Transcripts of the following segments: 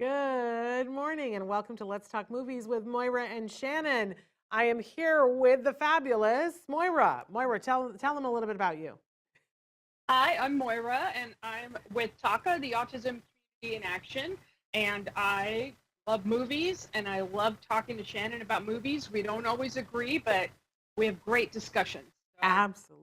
Good morning and welcome to Let's Talk Movies with Moira and Shannon. I am here with the fabulous Moira. Moira, tell them a little bit about you. Hi, I'm Moira, and I'm with TACA, the Autism Community in Action, and I love movies, and I love talking to Shannon about movies. We don't always agree, but we have great discussions. Absolutely.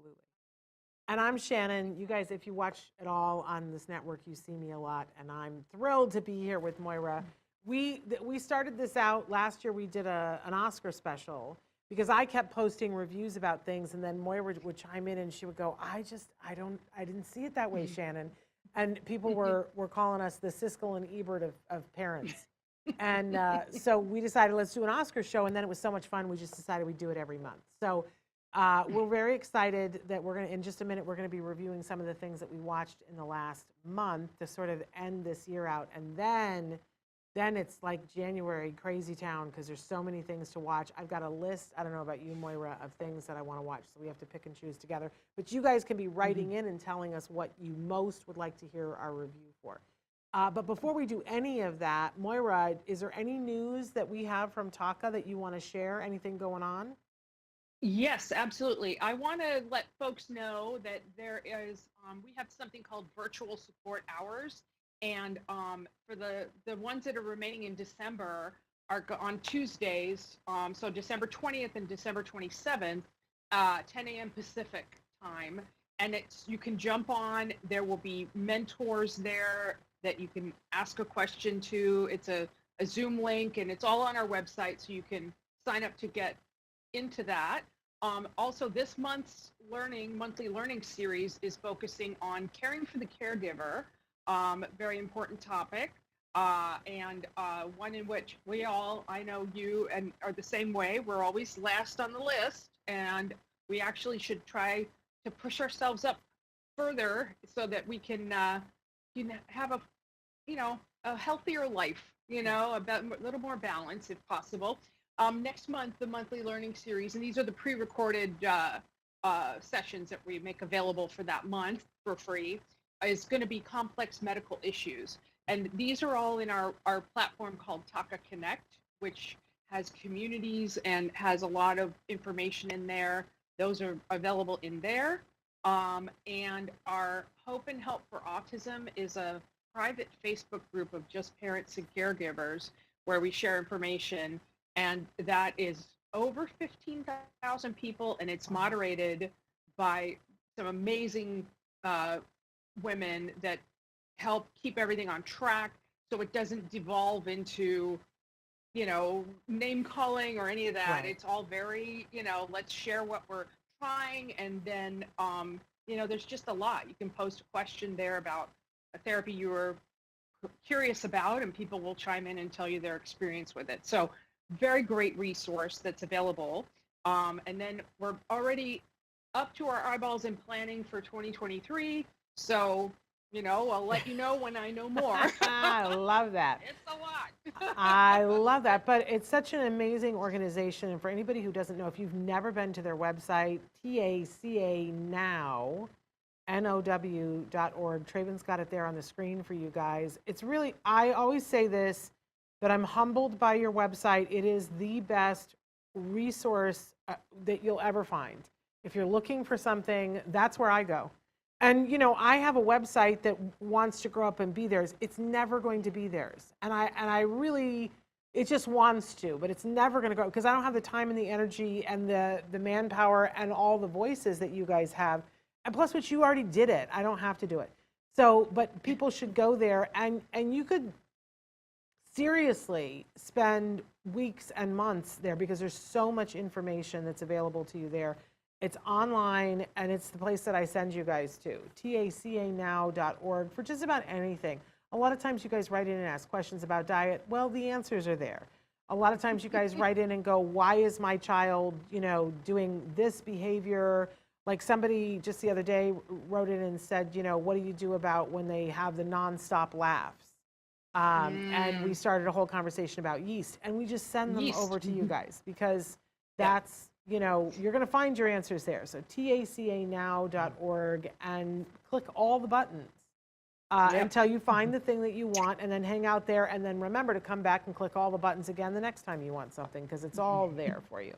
And I'm Shannon. You guys, if you watch at all on this network, you see me a lot, and I'm thrilled to be here with Moira. We started this out last year. We did an Oscar special because I kept posting reviews about things, and then Moira would chime in and she would go, I didn't see it that way, Shannon. And people were calling us the Siskel and Ebert of parents. And so we decided, let's do an Oscar show, and then it was so much fun, we just decided we'd do it every month. So we're very excited that in just a minute, we're going to be reviewing some of the things that we watched in the last month to sort of end this year out. And then it's like January, crazy town, because there's so many things to watch. I've got a list, I don't know about you, Moira, of things that I want to watch, so we have to pick and choose together. But you guys can be writing in and telling us what you most would like to hear our review for. But before we do any of that, Moira, is there any news that we have from TACA that you want to share? Anything going on? Yes, absolutely. I want to let folks know that there is, we have something called virtual support hours. And for the ones that are remaining in December are on Tuesdays, so December 20th and December 27th, 10 a.m. Pacific time. And you can jump on. There will be mentors there that you can ask a question to. It's a Zoom link, and it's all on our website, so you can sign up to get into that. Also, this month's monthly learning series is focusing on caring for the caregiver. Very important topic, and one in which I know you and are the same way. We're always last on the list, and we actually should try to push ourselves up further so that we can have a healthier life, a little more balance if possible. Next month, the monthly learning series, and these are the pre-recorded sessions that we make available for that month for free, is going to be complex medical issues. And these are all in our platform called TACA Connect, which has communities and has a lot of information in there. Those are available in there. And our Hope and Help for Autism is a private Facebook group of just parents and caregivers where we share information. And that is over 15,000 people, and it's moderated by some amazing women that help keep everything on track so it doesn't devolve into, name calling or any of that. Right. It's all very, let's share what we're trying. And then, there's just a lot. You can post a question there about a therapy you were curious about, and people will chime in and tell you their experience with it. So very great resource that's available. And then we're already up to our eyeballs in planning for 2023. So, I'll let you know when I know more. I love that. It's a lot. I love that. But it's such an amazing organization. And for anybody who doesn't know, if you've never been to their website, TACA Now, NOW.org. Traven's got it there on the screen for you guys. It's really, I always say this, but I'm humbled by your website. It is the best resource that you'll ever find. If you're looking for something, that's where I go. And, I have a website that wants to grow up and be theirs. It's never going to be theirs. And I really, it just wants to, but it's never going to grow because I don't have the time and the energy and the manpower and all the voices that you guys have. And plus, what you already did it. I don't have to do it. So, but people should go there, and you could seriously spend weeks and months there because there's so much information that's available to you there. It's online, and it's the place that I send you guys to, tacanow.org, for just about anything. A lot of times you guys write in and ask questions about diet. Well, the answers are there. A lot of times you guys write in and go, why is my child, doing this behavior? Like somebody just the other day wrote in and said, what do you do about when they have the nonstop laughs? And we started a whole conversation about yeast, and we just send them over to you guys because that's, you're going to find your answers there. So tacanow.org and click all the buttons. Yep. until you find the thing that you want, and then hang out there, and then remember to come back and click all the buttons again the next time you want something, because it's all there for you,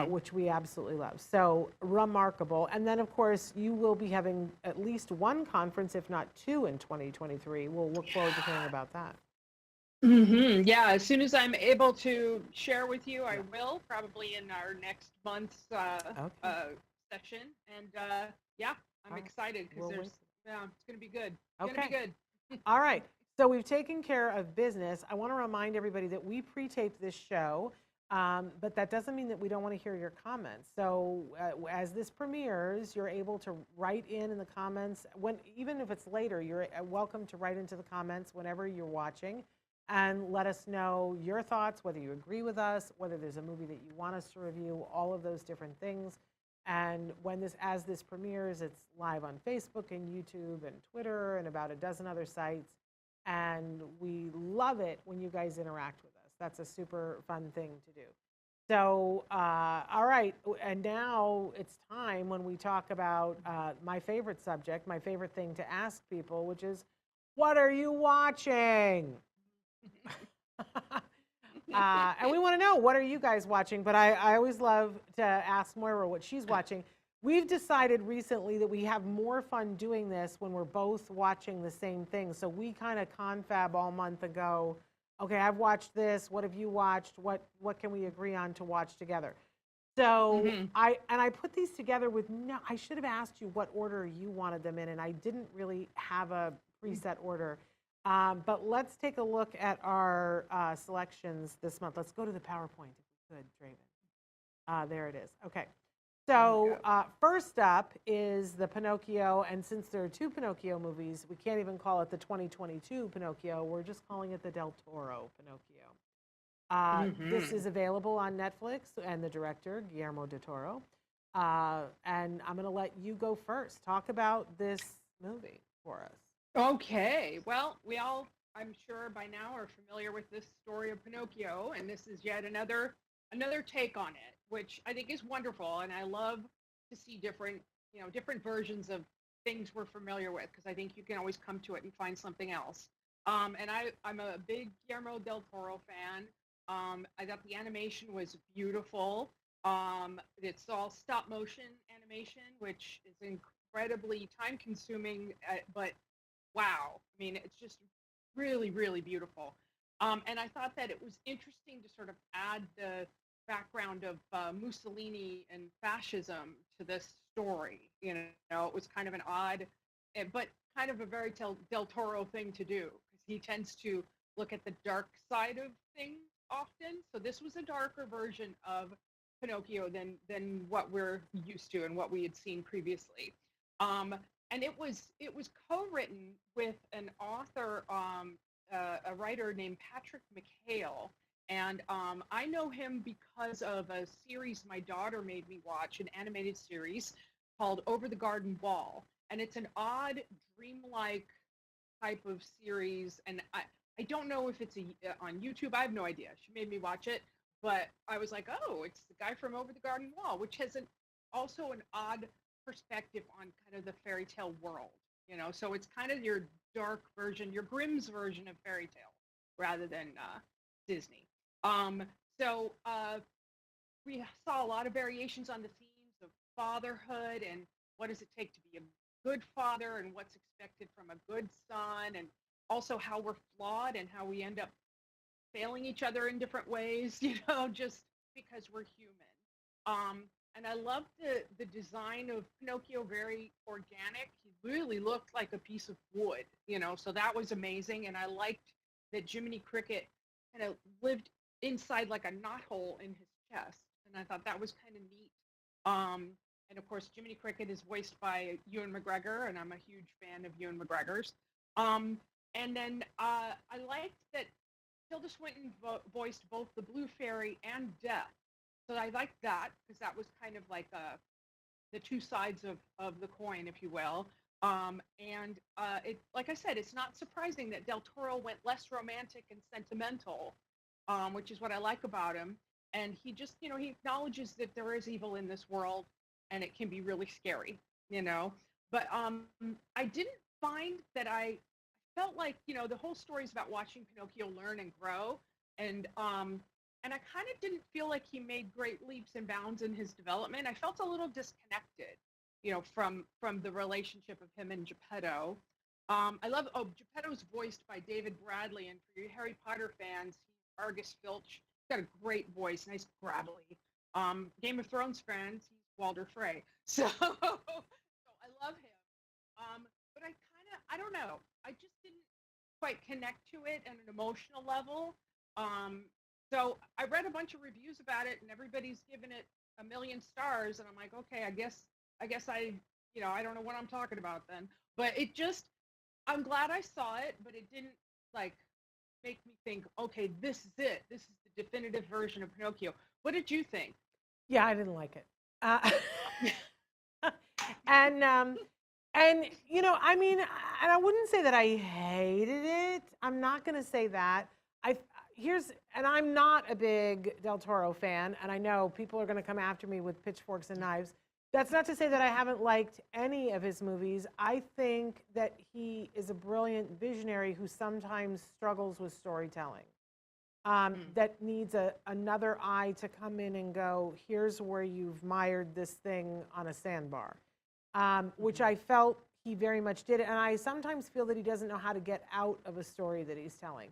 which we absolutely love. So remarkable. And then, of course, you will be having at least one conference, if not two, in 2023. We'll look forward to hearing about that. Yeah, as soon as I'm able to share with you, I will, probably in our next month's session. And yeah, I'm excited because it's going to be good. It's going to be good. All right. So we've taken care of business. I want to remind everybody that we pre-taped this show, but that doesn't mean that we don't want to hear your comments. So as this premieres, you're able to write in the comments. Even if it's later, you're welcome to write into the comments whenever you're watching, and let us know your thoughts, whether you agree with us, whether there's a movie that you want us to review, all of those different things. And as this premieres, it's live on Facebook and YouTube and Twitter and about a dozen other sites. And we love it when you guys interact with us. That's a super fun thing to do. So, all right, and now it's time when we talk about my favorite subject, my favorite thing to ask people, which is, what are you watching? And we want to know, what are you guys watching? But I always love to ask Moira what she's watching. We've decided recently that we have more fun doing this when we're both watching the same thing. So we kind of confab all month ago. Okay, I've watched this. What have you watched? What can we agree on to watch together? So I put these together with I should have asked you what order you wanted them in, and I didn't really have a preset order. But let's take a look at our selections this month. Let's go to the PowerPoint, if we could, Draven. There it is. Okay. So first up is the Pinocchio, and since there are two Pinocchio movies, we can't even call it the 2022 Pinocchio. We're just calling it the Del Toro Pinocchio. This is available on Netflix, and the director, Guillermo del Toro. And I'm going to let you go first. Talk about this movie for us. Okay, well, we all, I'm sure by now, are familiar with this story of Pinocchio, and this is yet another take on it, which I think is wonderful, and I love to see different versions of things we're familiar with, because I think you can always come to it and find something else. And I'm a big Guillermo del Toro fan. I thought the animation was beautiful. It's all stop motion animation, which is incredibly time consuming, but wow. I mean, it's just really, really beautiful. And I thought that it was interesting to sort of add the background of Mussolini and fascism to this story. You know, it was kind of an odd, but kind of a very Del Toro thing to do, because he tends to look at the dark side of things often. So this was a darker version of Pinocchio than what we're used to and what we had seen previously. And it was co-written with an author, a writer named Patrick McHale. And I know him because of a series my daughter made me watch, an animated series called Over the Garden Wall. And it's an odd, dreamlike type of series. And I don't know if it's on YouTube. I have no idea. She made me watch it. But I was like, oh, it's the guy from Over the Garden Wall, which has also an odd perspective on kind of the fairy tale world, you know. So it's kind of your dark version, your Grimm's version of fairy tale, rather than Disney. So we saw a lot of variations on the themes of fatherhood and what does it take to be a good father and what's expected from a good son, and also how we're flawed and how we end up failing each other in different ways, you know, just because we're human. And I loved the design of Pinocchio, very organic. He really looked like a piece of wood, you know, so that was amazing. And I liked that Jiminy Cricket kind of lived inside like a knothole in his chest. And I thought that was kind of neat. And of course, Jiminy Cricket is voiced by Ewan McGregor, and I'm a huge fan of Ewan McGregor's. And then I liked that Tilda Swinton voiced both the Blue Fairy and Death. So I liked that, because that was kind of like the two sides of the coin, if you will. And like I said, it's not surprising that Del Toro went less romantic and sentimental, which is what I like about him. And he just, you know, he acknowledges that there is evil in this world, and it can be really scary, you know. But I didn't find that I felt like, the whole story is about watching Pinocchio learn and grow. And I kind of didn't feel like he made great leaps and bounds in his development. I felt a little disconnected, from the relationship of him and Geppetto. I love, Geppetto's voiced by David Bradley, and for you Harry Potter fans, he's Argus Filch. He's got a great voice, nice gravelly. Game of Thrones fans, he's Walder Frey. So, I love him. But I don't know. I just didn't quite connect to it at an emotional level. So I read a bunch of reviews about it, and everybody's given it 1,000,000 stars, and I'm like, okay, I guess I don't know what I'm talking about then. But I'm glad I saw it, but it didn't like make me think, okay, this is it. This is the definitive version of Pinocchio. What did you think? Yeah, I didn't like it. And I mean, and I wouldn't say that I hated it. I'm not going to say that. And I'm not a big Del Toro fan, and I know people are going to come after me with pitchforks and knives. That's not to say that I haven't liked any of his movies. I think that he is a brilliant visionary who sometimes struggles with storytelling. That needs another eye to come in and go, here's where you've mired this thing on a sandbar, which I felt he very much did. And I sometimes feel that he doesn't know how to get out of a story that he's telling.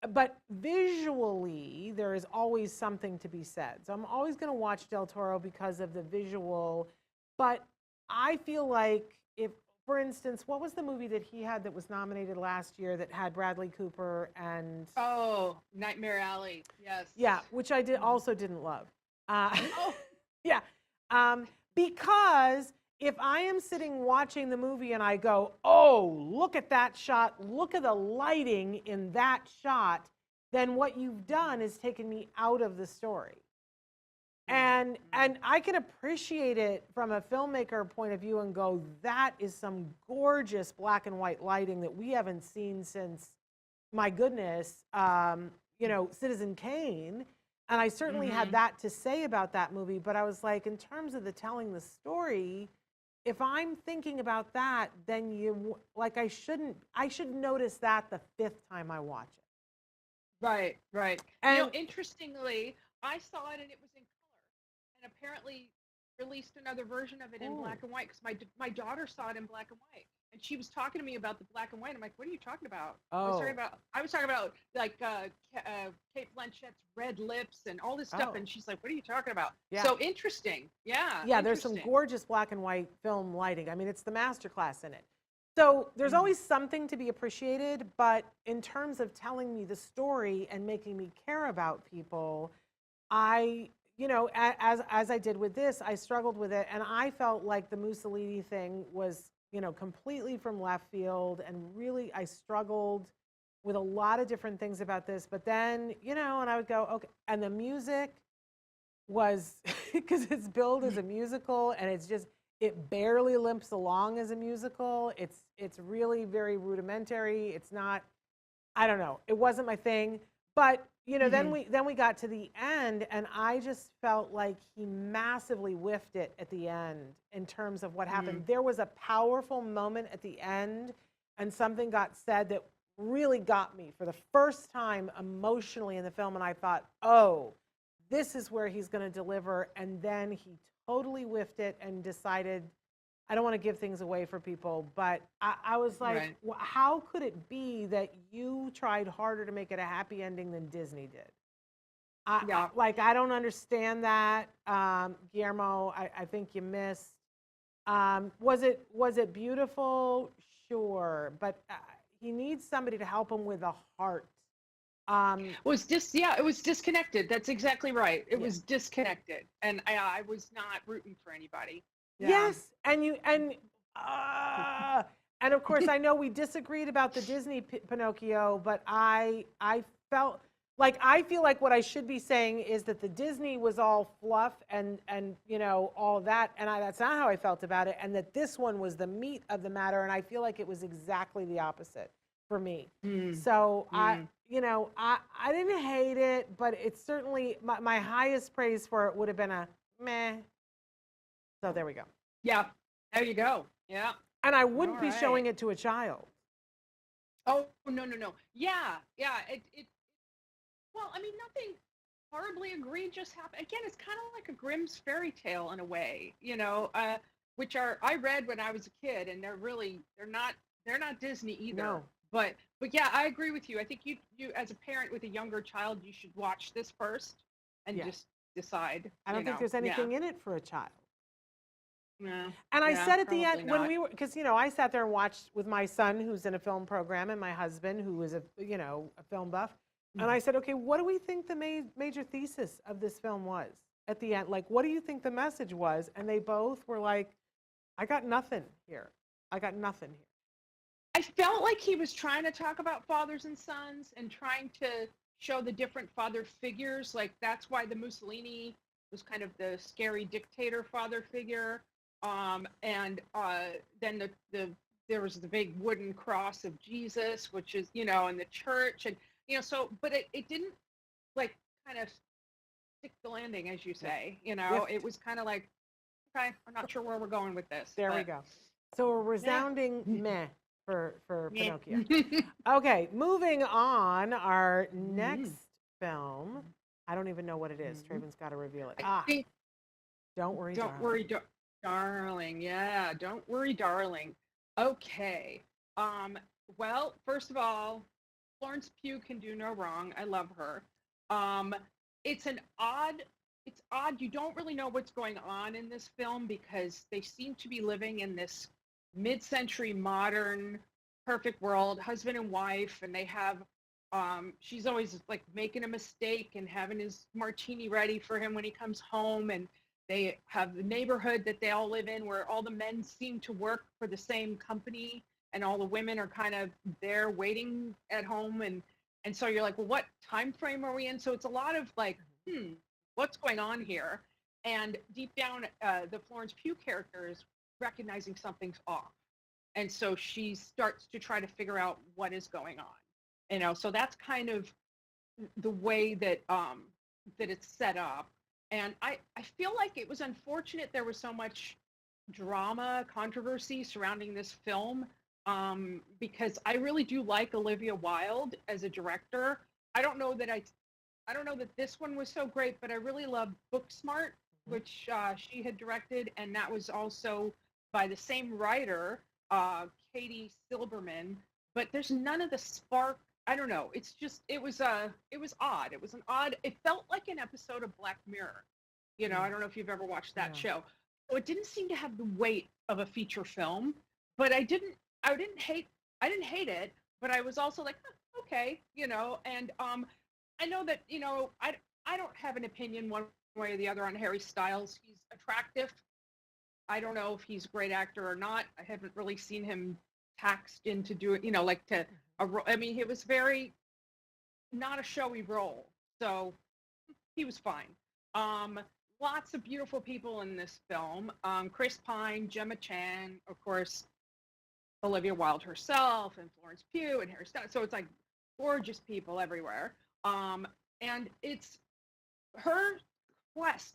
But visually, there is always something to be said. So I'm always going to watch Del Toro because of the visual. But I feel like if, for instance, what was the movie that he had that was nominated last year that had Bradley Cooper and... Oh, Nightmare Alley. Yes. Yeah, which I also didn't love. Yeah. Because if I am sitting watching the movie and I go, oh, look at that shot, look at the lighting in that shot, then what you've done is taken me out of the story. And I can appreciate it from a filmmaker point of view and go, that is some gorgeous black and white lighting that we haven't seen since, my goodness, Citizen Kane. And I certainly had that to say about that movie, but I was like, in terms of the telling the story, if I'm thinking about that, then I should notice that the 5th time I watch it. Right. And interestingly, I saw it and it was in color, and apparently released another version of it in black and white, because my daughter saw it in black and white, and she was talking to me about the black and white. I'm like, what are you talking about? I was talking about like Kate Blanchett's red lips and all this stuff, and she's like, what are you talking about? Yeah. So interesting. Yeah, there's some gorgeous black and white film lighting. I mean, it's the masterclass in it. So there's always something to be appreciated, but in terms of telling me the story and making me care about people, as I did with this, I struggled with it, and I felt like the Mussolini thing was, completely from left field, and really I struggled with a lot of different things about this. But then, and I would go, okay, and the music was, because it's billed as a musical, and it barely limps along as a musical. It's really very rudimentary. It's not, I don't know, it wasn't my thing. But then we got to the end, and I just felt like he massively whiffed it at the end in terms of what happened. There was a powerful moment at the end, and something got said that really got me for the first time emotionally in the film, and I thought, oh, this is where he's going to deliver. And then he totally whiffed it and decided, I don't want to give things away for people, but I was like, how could it be that you tried harder to make it a happy ending than Disney did? I don't understand that. Guillermo, I think you missed. Was it beautiful? Sure. But he needs somebody to help him with a heart. It was disconnected. That's exactly right. It was disconnected. And I was not rooting for anybody. Yeah. Yes, and of course I know we disagreed about the Disney Pinocchio, but I feel like what I should be saying is that the Disney was all fluff and all of that, and that's not how I felt about it, and that this one was the meat of the matter, and I feel like it was exactly the opposite for me. So I didn't hate it, but it's certainly my highest praise for it would have been a meh. So there we go. Yeah, there you go. Yeah. And I wouldn't All be right. showing it to a child. Oh, no, no, no. Yeah, yeah. Well, I mean, nothing horribly egregious happened. Again, it's kind of like a Grimm's fairy tale in a way, which I read when I was a kid, and they're not Disney either. No. But yeah, I agree with you. I think you as a parent with a younger child, you should watch this first and Yeah. just decide. I don't think there's anything in it for a child. Yeah. And I Yeah, said at the probably end, when not. we were, because, I sat there and watched with my son, who's in a film program, and my husband, who is a film buff. And I said, okay, what do we think the major thesis of this film was at the end? Like, what do you think the message was? And they both were like, I got nothing here. I got nothing here. I felt like he was trying to talk about fathers and sons and trying to show the different father figures. Like, that's why the Mussolini was kind of the scary dictator father figure. And then there was the big wooden cross of Jesus, which is, in the church. And, but it didn't like kind of stick the landing, as you say, it was kind of like, okay, I'm not sure where we're going with this. There we go. So a resounding meh for Pinocchio. Okay, moving on, our next film. I don't even know what it is. Traven's got to reveal it. Don't worry, Don't worry, darling. Yeah, don't worry, darling. Okay. Well, first of all, Florence Pugh can do no wrong. I love her. It's odd. You don't really know what's going on in this film because they seem to be living in this mid-century modern perfect world, husband and wife, and they have she's always like making a mistake and having his martini ready for him when he comes home, and they have the neighborhood that they all live in where all the men seem to work for the same company and all the women are kind of there waiting at home, and so you're like, well, what time frame are we in? So it's a lot of like, what's going on here? And deep down, the Florence Pugh character is recognizing something's off. And so she starts to try to figure out what is going on. So that's kind of the way that that it's set up. And I feel like it was unfortunate there was so much drama, controversy surrounding this film, because I really do like Olivia Wilde as a director. I don't know that this one was so great, but I really loved Booksmart, which she had directed, and that was also by the same writer, Katie Silberman. But there's none of the spark. I don't know. It's just it was odd. It felt like an episode of Black Mirror. I don't know if you've ever watched that show. So it didn't seem to have the weight of a feature film, but I didn't hate it, but I was also like, okay, and I know that, I don't have an opinion one way or the other on Harry Styles. He's attractive. I don't know if he's a great actor or not. I haven't really seen him taxed into doing, I mean, it was very not a showy role. So he was fine. Lots of beautiful people in this film. Chris Pine, Gemma Chan, of course, Olivia Wilde herself, and Florence Pugh, and Harry Styles. So it's like gorgeous people everywhere. And it's her quest,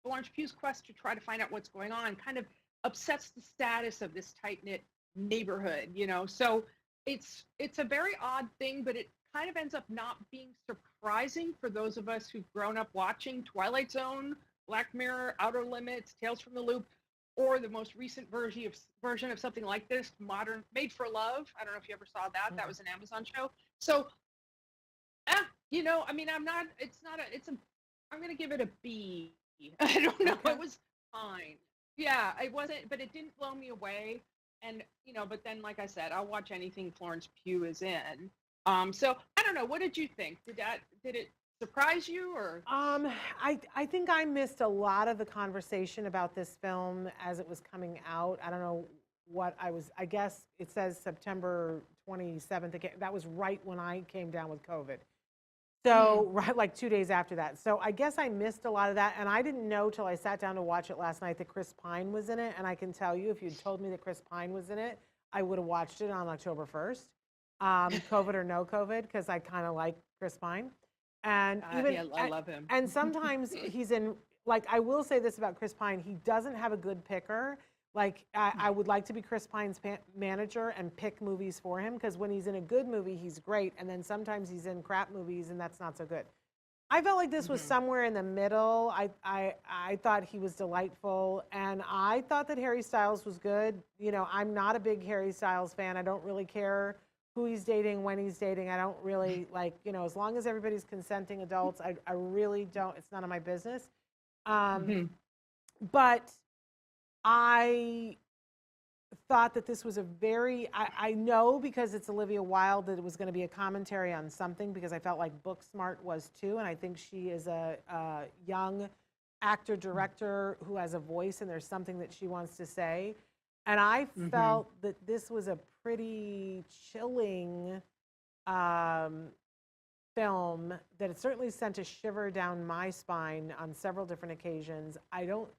Florence Pugh's quest to try to find out what's going on, kind of upsets the status of this tight-knit neighborhood, So it's a very odd thing, but it kind of ends up not being surprising for those of us who've grown up watching Twilight Zone, Black Mirror, Outer Limits, Tales from the Loop, or the most recent version of something like this, modern, Made for Love. I don't know if you ever saw that. That was an Amazon show. So, I mean, I'm going to give it a B. I don't know. It was fine. Yeah, it wasn't, but it didn't blow me away. And, but then, like I said, I'll watch anything Florence Pugh is in. So I don't know. What did you think? Did it surprise you, or? I think I missed a lot of the conversation about this film as it was coming out. I don't know what I guess it says September 27th. Again, that was right when I came down with COVID. So right, like 2 days after that. So I guess I missed a lot of that. And I didn't know till I sat down to watch it last night that Chris Pine was in it. And I can tell you, if you'd told me that Chris Pine was in it, I would have watched it on October 1st. COVID or no COVID, because I kind of like Chris Pine. And even I love him. And sometimes he's in, like, I will say this about Chris Pine, he doesn't have a good picker, Like, I would like to be Chris Pine's manager and pick movies for him, because when he's in a good movie, he's great. And then sometimes he's in crap movies and that's not so good. I felt like this was somewhere in the middle. I thought he was delightful. And I thought that Harry Styles was good. You know, I'm not a big Harry Styles fan. I don't really care who he's dating, when he's dating. I don't really like, you know, as long as everybody's consenting adults, I really don't, it's none of my business. But I thought that this was a very, I know because it's Olivia Wilde that it was going to be a commentary on something, because I felt like Booksmart was too. And I think she is a young actor director who has a voice, and there's something that she wants to say. And I felt that this was a pretty chilling film that it certainly sent a shiver down my spine on several different occasions. I don't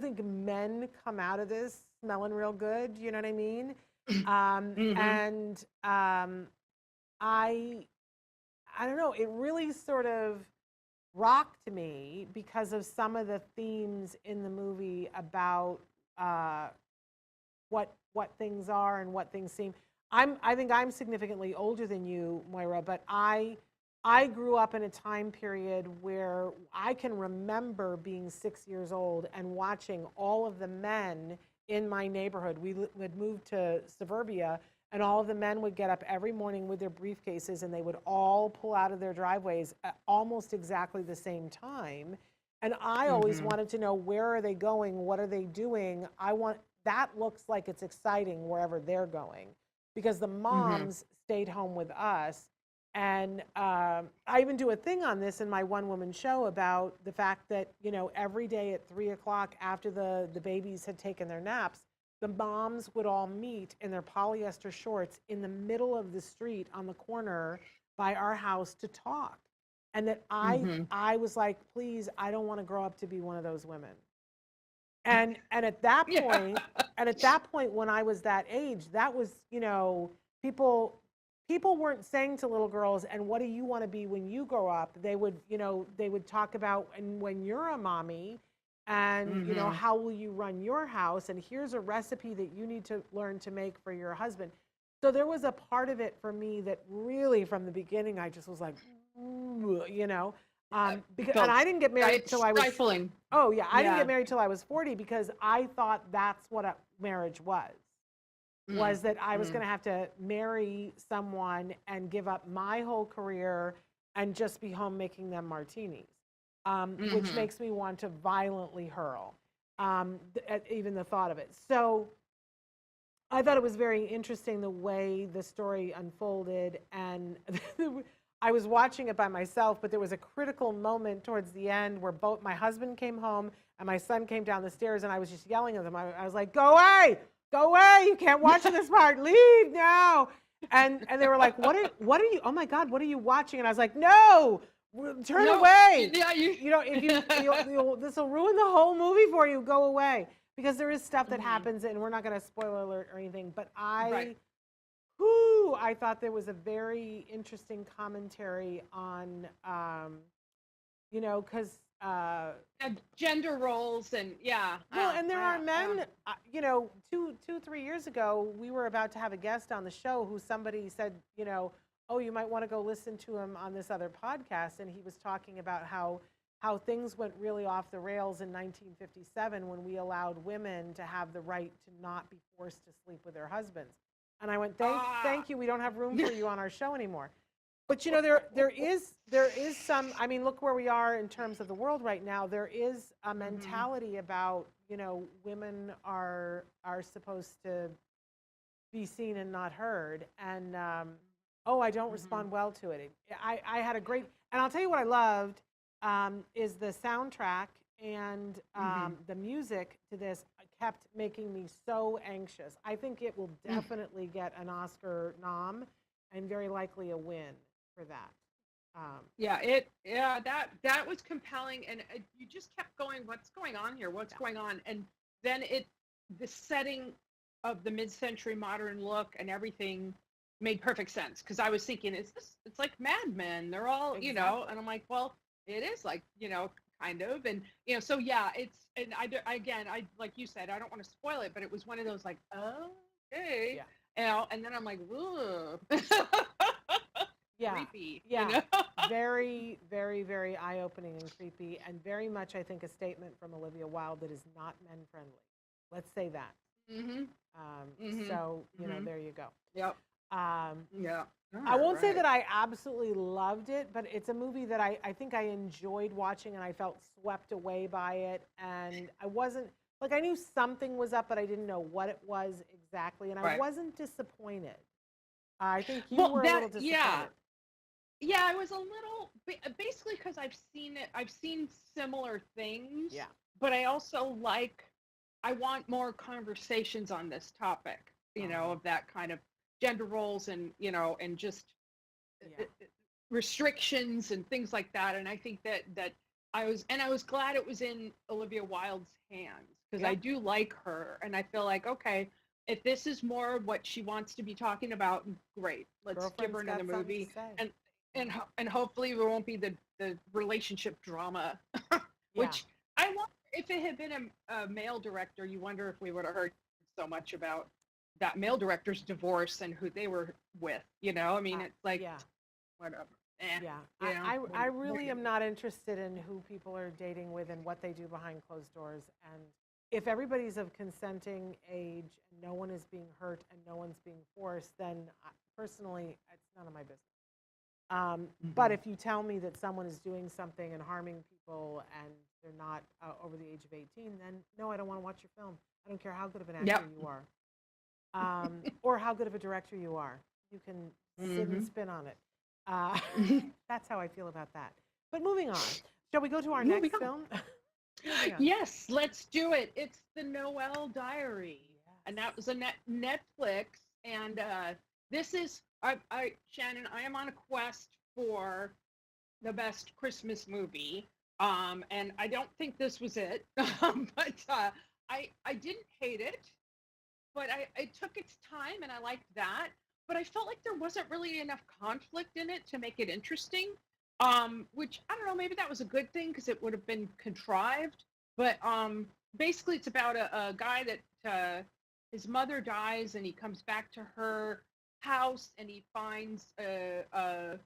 think men come out of this smelling real good. You know what I mean? And I don't know. It really sort of rocked me because of some of the themes in the movie about what things are and what things seem. I think I'm significantly older than you, Moira, but I grew up in a time period where I can remember being 6 years old and watching all of the men in my neighborhood. We would move to suburbia, and all of the men would get up every morning with their briefcases, and they would all pull out of their driveways at almost exactly the same time. And I always wanted to know, where are they going? What are they doing? That looks like it's exciting wherever they're going, because the moms stayed home with us. And I even do a thing on this in my one-woman show about the fact that, you know, every day at 3 o'clock after the babies had taken their naps, the moms would all meet in their polyester shorts in the middle of the street on the corner by our house to talk. And that I was like, please, I don't want to grow up to be one of those women. And at that point, when I was that age, that was, you know, people weren't saying to little girls, and what do you want to be when you grow up? They would, you know, they would talk about, and when you're a mommy, and you know, how will you run your house? And here's a recipe that you need to learn to make for your husband. So there was a part of it for me that really, from the beginning, I just was like, you know, because, and I didn't get married till I was stifling. Oh yeah, I didn't get married till I was 40, because I thought that's what a marriage was. Was that I was going to have to marry someone and give up my whole career and just be home making them martinis, which makes me want to violently hurl, even the thought of it. So I thought it was very interesting the way the story unfolded, and I was watching it by myself, but there was a critical moment towards the end where both my husband came home and my son came down the stairs, and I was just yelling at them. I was like, go away! Go away, you can't watch this part, leave now. And they were like, what are you, oh my God, what are you watching? And I was like, no, turn away. Yeah, you know, if this will ruin the whole movie for you, go away. Because there is stuff that happens, and we're not going to spoiler alert or anything, but I thought there was a very interesting commentary on, you know, because gender roles and well, and there are men, you know, 3 years ago, we were about to have a guest on the show who somebody said, you know, oh, you might want to go listen to him on this other podcast. And he was talking about how things went really off the rails in 1957 when we allowed women to have the right to not be forced to sleep with their husbands. And I went, thank you, we don't have room for you on our show anymore. But you know, there is some, I mean, look where we are in terms of the world right now. There is a mentality about, you know, women are supposed to be seen and not heard. And I don't respond well to it. I had a great, and I'll tell you what I loved is the soundtrack and the music to this kept making me so anxious. I think it will definitely get an Oscar nom and very likely a win for that. That was compelling, and you just kept going, what's going on here? What's going on? And then the setting of the mid-century modern look and everything made perfect sense, because I was thinking, it's like Mad Men. They're all, you know, and I'm like, well, it is like, you know, kind of. And so yeah, it's and again, I like you said, I don't want to spoil it, but it was one of those like, oh, okay, Yeah. and then I'm like, ooh, Yeah. creepy, Yeah. Very, very, very eye-opening and creepy, and very much, I think, a statement from Olivia Wilde that is not men-friendly. Let's say that. Mm-hmm. Mm-hmm. So, Mm-hmm. there you go. Yep. Yeah. I won't say Right. that I absolutely loved it, but it's a movie that I think I enjoyed watching, and I felt swept away by it. And I wasn't, like, I knew something was up, but I didn't know what it was exactly. And I Right. wasn't disappointed. I think you Well, were a little disappointed. Yeah, I was a little, basically because I've seen it, I've seen similar things. Yeah. But I also I want more conversations on this topic, of that kind of gender roles and, and just Yeah. restrictions and things like that. And I think that I was glad it was in Olivia Wilde's hands because I Yeah. do like her. And I feel like, okay, if this is more what she wants to be talking about, great. Let's give her Girlfriend's got another something to movie. say. And hopefully there won't be the relationship drama, Yeah. which I wonder if it had been a male director, you wonder if we would have heard so much about that male director's divorce and who they were with. I mean, it's like, Yeah. whatever. Yeah. Yeah. I really am not interested in who people are dating with and what they do behind closed doors. And if everybody's of consenting age and no one is being hurt and no one's being forced, then personally, it's none of my business. But if you tell me that someone is doing something and harming people and they're not over the age of 18, then no, I don't want to watch your film. I don't care how good of an actor you are, or how good of a director you are. You can sit and spin on it. That's how I feel about that. But moving on, shall we go to our next film? Yes, let's do it. It's the Noel Diary, and that was a Netflix. And this is Shannon. I am on a quest for the best Christmas movie, and I don't think this was it. But I didn't hate it, but it took its time, and I liked that. But I felt like there wasn't really enough conflict in it to make it interesting. Which I don't know, maybe that was a good thing because it would have been contrived. But basically, it's about a guy that his mother dies and he comes back to her house and he finds a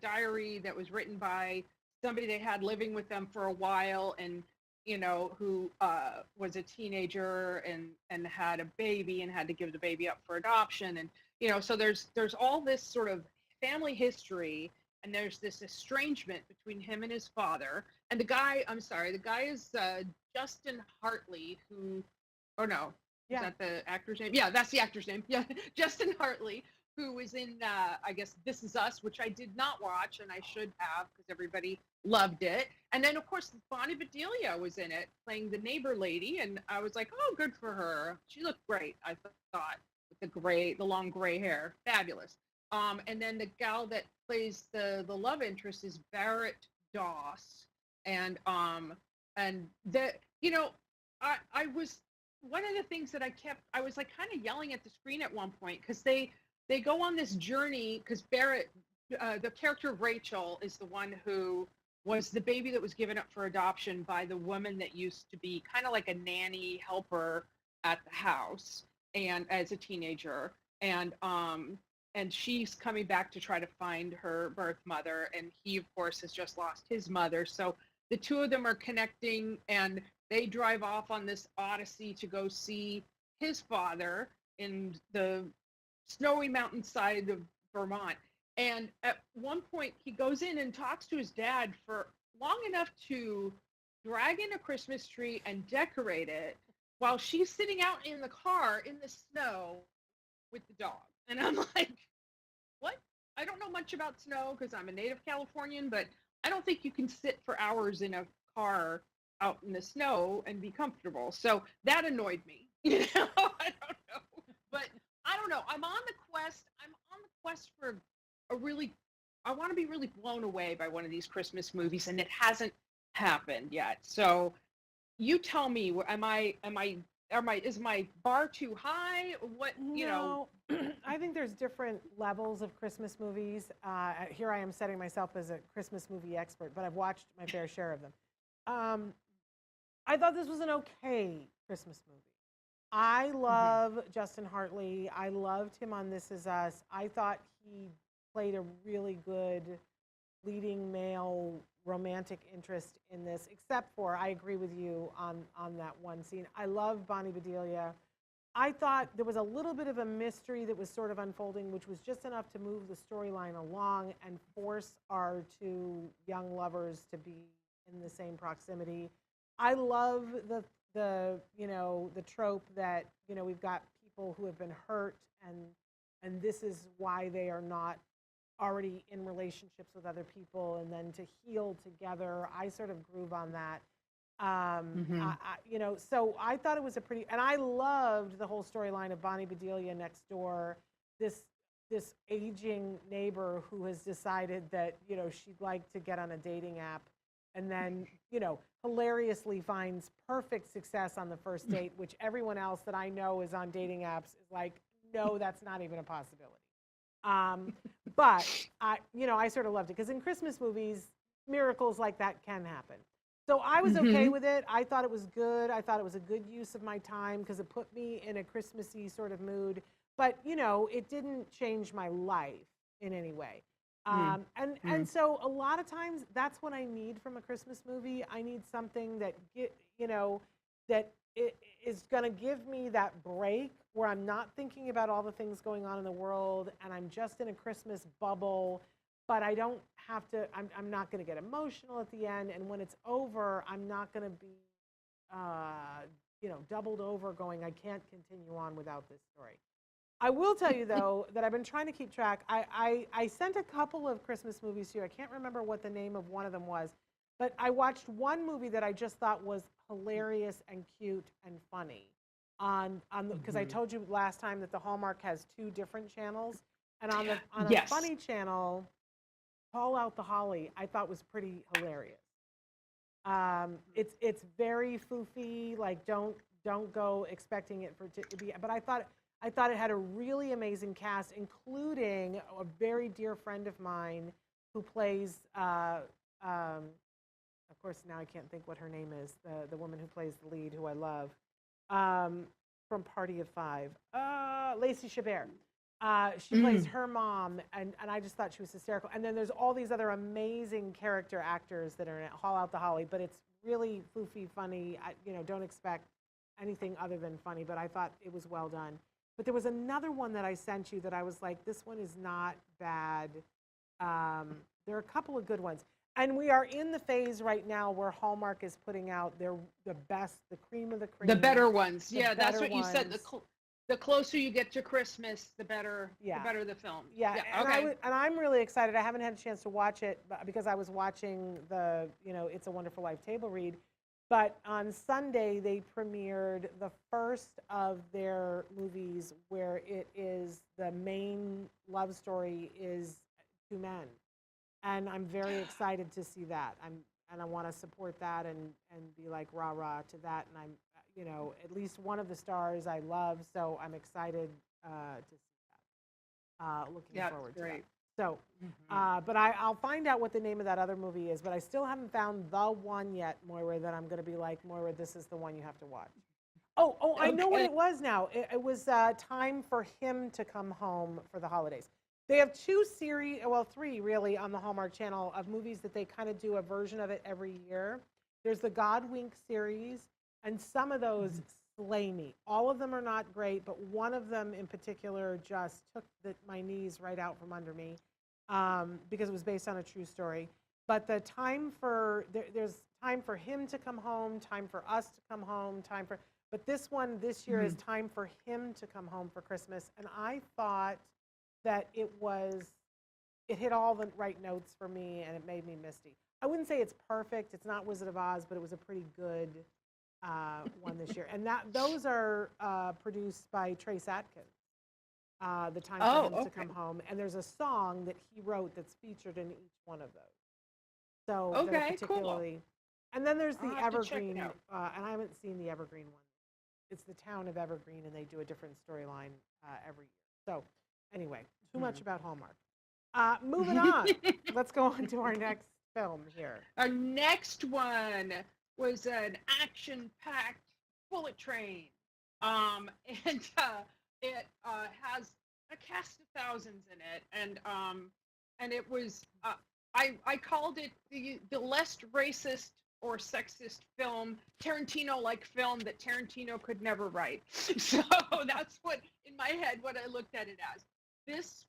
diary that was written by somebody they had living with them for a while and who was a teenager and had a baby and had to give the baby up for adoption. And so there's all this sort of family history, and there's this estrangement between him and his father. And the guy is Justin Hartley, who, or no, is that the actor's name? Yeah, that's the actor's name. Yeah, Justin Hartley, who was in, I guess, This Is Us, which I did not watch, and I should have because everybody loved it. And then, of course, Bonnie Bedelia was in it, playing the neighbor lady, and I was like, oh, good for her. She looked great, I thought, with the long gray hair. Fabulous. And then the gal that plays the love interest is Barrett Doss. And that, I was, one of the things that I was like kind of yelling at the screen at one point because they go on this journey because Barrett, the character of Rachel, is the one who was the baby that was given up for adoption by the woman that used to be kind of like a nanny helper at the house and as a teenager. And she's coming back to try to find her birth mother. And he, of course, has just lost his mother. So the two of them are connecting and they drive off on this odyssey to go see his father in the snowy mountainside of Vermont. And at one point, he goes in and talks to his dad for long enough to drag in a Christmas tree and decorate it while she's sitting out in the car in the snow with the dog. And I'm like, what? I don't know much about snow because I'm a native Californian, but I don't think you can sit for hours in a car out in the snow and be comfortable. So that annoyed me. I don't know. But I don't know. I'm on the quest for I want to be really blown away by one of these Christmas movies, and it hasn't happened yet. So you tell me, is my bar too high? What, No, I think there's different levels of Christmas movies. Here I am setting myself as a Christmas movie expert, but I've watched my fair share of them. Um, I thought this was an okay Christmas movie. I Hmm. love Justin Hartley. I loved him on This Is Us. I thought he played a really good leading male romantic interest in this, except for I agree with you on that one scene. I love Bonnie Bedelia. I thought there was a little bit of a mystery that was sort of unfolding, which was just enough to move the storyline along and force our two young lovers to be in the same proximity. I love the trope that we've got people who have been hurt and this is why they are not already in relationships with other people and then to heal together. I sort of groove on that. Hmm. So I thought it was a pretty, and I loved the whole storyline of Bonnie Bedelia next door, this this aging neighbor who has decided that she'd like to get on a dating app, and then hilariously finds perfect success on the first date, which everyone else that I know is on dating apps is like, no, that's not even a possibility. Um, but I sort of loved it because in Christmas movies, miracles like that can happen. So I was okay Hmm. with it. I thought it was good. I thought it was a good use of my time because it put me in a Christmassy sort of mood. But it didn't change my life in any way. And so a lot of times that's what I need from a Christmas movie. I need something that that it is going to give me that break where I'm not thinking about all the things going on in the world and I'm just in a Christmas bubble, but I don't have to, I'm not going to get emotional at the end. And when it's over, I'm not going to be, doubled over going, I can't continue on without this story. I will tell you though that I've been trying to keep track. I sent a couple of Christmas movies to you. I can't remember what the name of one of them was, but I watched one movie that I just thought was hilarious and cute and funny. On because I Hmm. told you last time that the Hallmark has two different channels, and on a Yes. funny channel, Call Out the Holly, I thought was pretty hilarious. It's very foofy. Like don't go expecting it for it to be. But I thought it had a really amazing cast, including a very dear friend of mine who plays. Of course, now I can't think what her name is. The woman who plays the lead, who I love, um, from Party of Five, Lacey Chabert. She plays Mm. her mom, and I just thought she was hysterical. And then there's all these other amazing character actors that are in it. Haul Out the Holly, but it's really foofy, funny. Don't expect anything other than funny, but I thought it was well done. But there was another one that I sent you that I was like, this one is not bad. There are a couple of good ones. And we are in the phase right now where Hallmark is putting out the best, the cream of the The cream, better ones. the Yeah, that's better what you said. ones. The closer you get to Christmas, the Yeah. better the films. Yeah, Yeah. and Okay. I'm really excited. I haven't had a chance to watch it because I was watching the It's a Wonderful Life table read, but on Sunday they premiered the first of their movies where it is the main love story is two men, and I'm very excited to see that. And I want to support that and be like rah rah to that. And I'm at least one of the stars I love, so I'm excited to see that. Looking Yeah, it's forward to that. great. So, Hmm. but I'll find out what the name of that other movie is. But I still haven't found the one yet, Moira, that I'm going to be like, Moira, this is the one you have to watch. Oh, I know what Okay. it was now. It was time for him to come home for the holidays. They have two series, well, three really, on the Hallmark Channel of movies that they kind of do a version of it every year. There's the God Wink series, and some of those slay me. All of them are not great, but one of them in particular just took my knees right out from under me because it was based on a true story. But the time for there's time for him to come home, time for us to come home, time for but this one this year is Mhm. time for him to come home for Christmas. And I thought that it hit all the right notes for me and it made me misty. I wouldn't say it's perfect. It's not Wizard of Oz, but it was a pretty good one this year. And those are produced by Trace Atkins. The time for Oh, him to okay. come home, and there's a song that he wrote that's featured in each one of those. So that are Okay, cool. particularly, and then there's I'll the have to check it Evergreen, out. and I haven't seen the Evergreen one. It's the town of Evergreen, and they do a different storyline every year. So anyway, too much about Hallmark. Moving on. Mhm. Let's go on to our next film here. Our next one. was an action-packed bullet train, um, and it has a cast of thousands in it, and it was I called it the less racist or sexist film, Tarantino-like film that Tarantino could never write. So that's what in my head what I looked at it as. This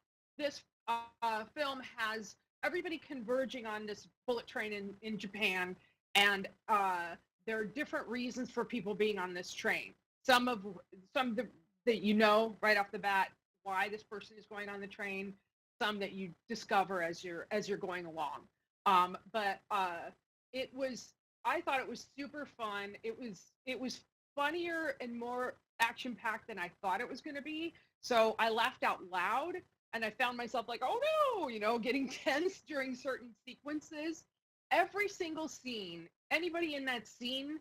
film has everybody converging on this bullet train in Japan, and there are different reasons for people being on this train. Some of that you know right off the bat why this person is going on the train. Some that you discover as you're going along. But it was I thought it was super fun. It was funnier and more action packed than I thought it was going to be. So I laughed out loud, and I found myself like, oh no, getting tense during certain sequences. Every single scene, anybody in that scene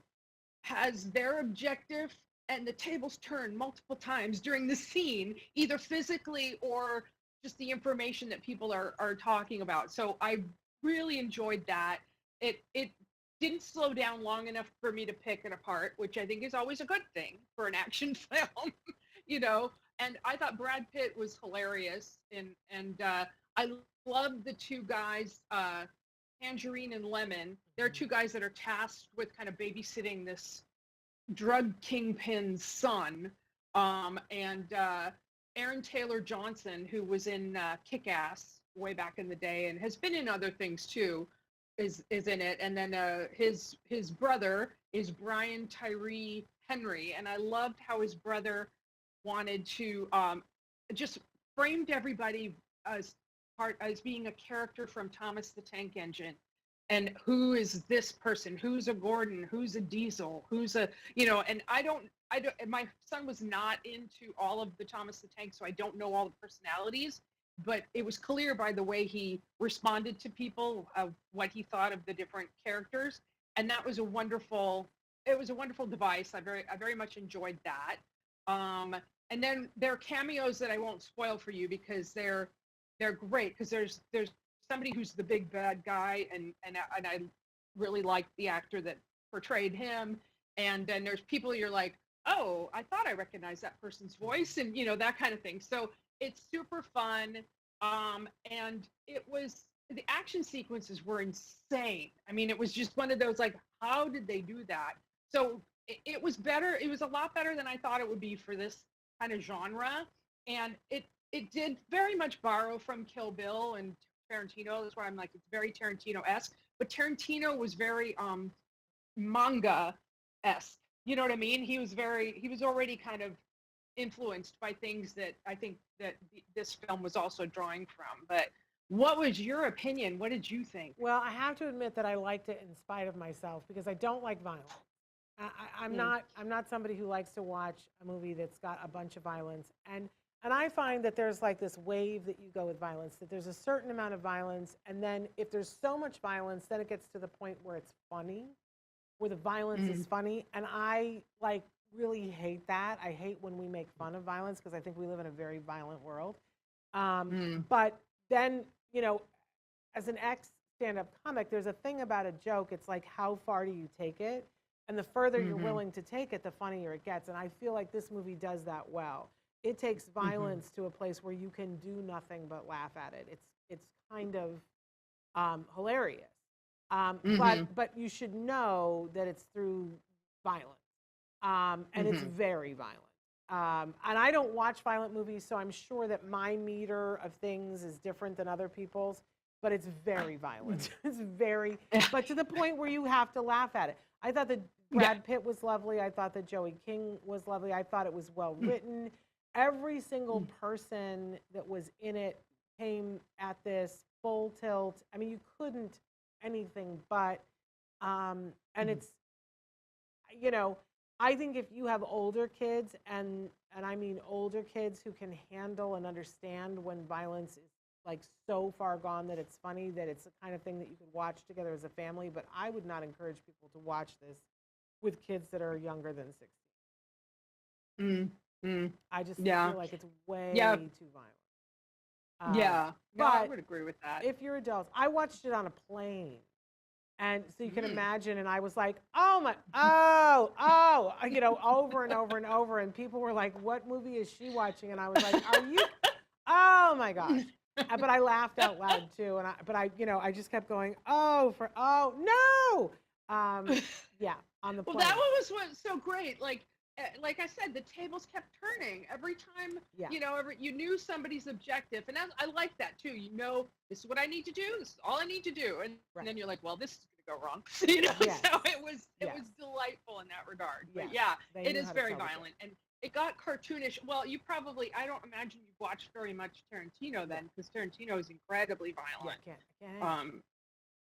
has their objective, and the tables turn multiple times during the scene, either physically or just the information that people are talking about. So I really enjoyed that. It didn't slow down long enough for me to pick it apart, which I think is always a good thing for an action film, you know. And I thought Brad Pitt was hilarious, and I love the two guys, Tangerine and Lemon. They're two guys that are tasked with kind of babysitting this drug kingpin's son, and Aaron Taylor Johnson, who was in Kick-Ass way back in the day and has been in other things too, is in it. And then his brother is Brian Tyree Henry, and I loved how his brother wanted to just framed everybody as being a character from Thomas the Tank Engine. And who is this person? Who's a Gordon? Who's a Diesel? Who's a, and I don't, my son was not into all of the Thomas the Tank, so I don't know all the personalities, but it was clear by the way he responded to people of what he thought of the different characters. And that was it was a wonderful device. I very much enjoyed that. And then there are cameos that I won't spoil for you because they're great, because there's somebody who's the big bad guy, and I really liked the actor that portrayed him. And then there's people you're like, oh, I thought I recognized that person's voice, and that kind of thing. So it's super fun. And the action sequences were insane. I mean, it was just one of those like, how did they do that? So it was better. It was a lot better than I thought it would be for this kind of genre. And it did very much borrow from Kill Bill and Tarantino. That's why I'm like, it's very Tarantino-esque. But Tarantino was very manga-esque. You know what I mean? He was already kind of influenced by things that I think that this film was also drawing from. But what was your opinion? What did you think? Well, I have to admit that I liked it in spite of myself because I don't like violence. I'm not somebody who likes to watch a movie that's got a bunch of violence. And I find that there's like this wave that you go with violence, that there's a certain amount of violence, and then if there's so much violence, then it gets to the point where it's funny, where the violence is funny. And I like really hate that. I hate when we make fun of violence because I think we live in a very violent world. But then, as an ex stand-up comic, there's a thing about a joke. It's like, how far do you take it? And the further you're willing to take it, the funnier it gets. And I feel like this movie does that well. It takes violence to a place where you can do nothing but laugh at it. It's kind of hilarious. But you should know that it's through violence. And it's very violent. And I don't watch violent movies, so I'm sure that my meter of things is different than other people's, but it's very violent. But to the point where you have to laugh at it. I thought that Brad Pitt was lovely. I thought that Joey King was lovely. I thought it was well written. Every single person that was in it came at this full tilt. I mean, you couldn't anything but, and it's, I think if you have older kids, and I mean older kids who can handle and understand when violence is like so far gone that it's funny, that it's the kind of thing that you could watch together as a family. But I would not encourage people to watch this with kids that are younger than 16. I just feel like it's way too violent. I would agree with that. If you're adults, I watched it on a plane. And so you can Mm. imagine, and I was like, over and over and over. And people were like, what movie is she watching? And I was like, oh my gosh. But I laughed out loud too. But I just kept going, no. Yeah, on the Well, plane. that one was what's so great. Like I said, the tables kept turning every time. Yeah. You knew somebody's objective, and I like that too. This is what I need to do. This is all I need to do, and Right. then you're like, well, this is going to go wrong. Yes. So it was Yes. delightful in that regard. Yes. But yeah, They it knew is how to very tell the violent, and it got cartoonish. Well, I don't imagine you've watched very much Tarantino then, because Tarantino is incredibly violent. Yeah, can't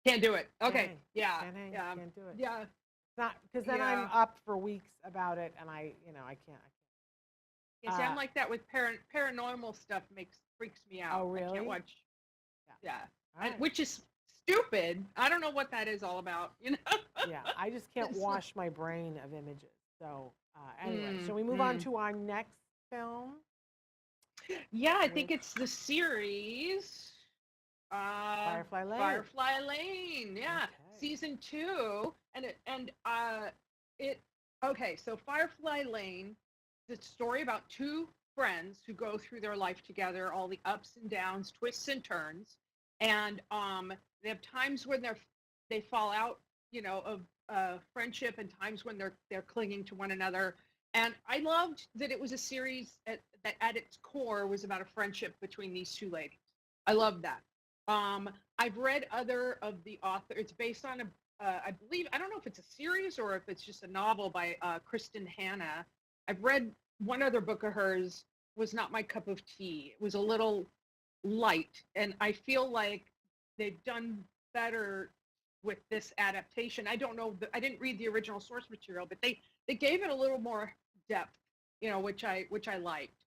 Can't do it. Okay. hang. Yeah. Can't hang. Yeah. Can't do it. Yeah. Not because then I'm Yeah. up for weeks about it, and I can't. Yeah, see, I'm like that with paranormal stuff. Freaks me out. Oh, I really? can't watch. Yeah, All right. which is stupid. I don't know what that is all about. Yeah, I just can't It's- wash my brain of images. So anyway, shall we move on to our next film? Yeah, I think it's the series. Firefly Lane. Firefly Lane. Yeah, Okay. season 2, Okay, so Firefly Lane. The story about two friends who go through their life together, all the ups and downs, twists and turns, and they have times when they fall out, of friendship, and times when they're clinging to one another. And I loved that it was a series that at its core was about a friendship between these two ladies. I love that. I've read other of the author. It's based on I believe, I don't know if it's a series or if it's just a novel by Kristen Hanna. I've read one other book of hers, was not my cup of tea. It was a little light, and I feel like they've done better with this adaptation. I don't know, I didn't read the original source material, but they gave it a little more depth, which I liked.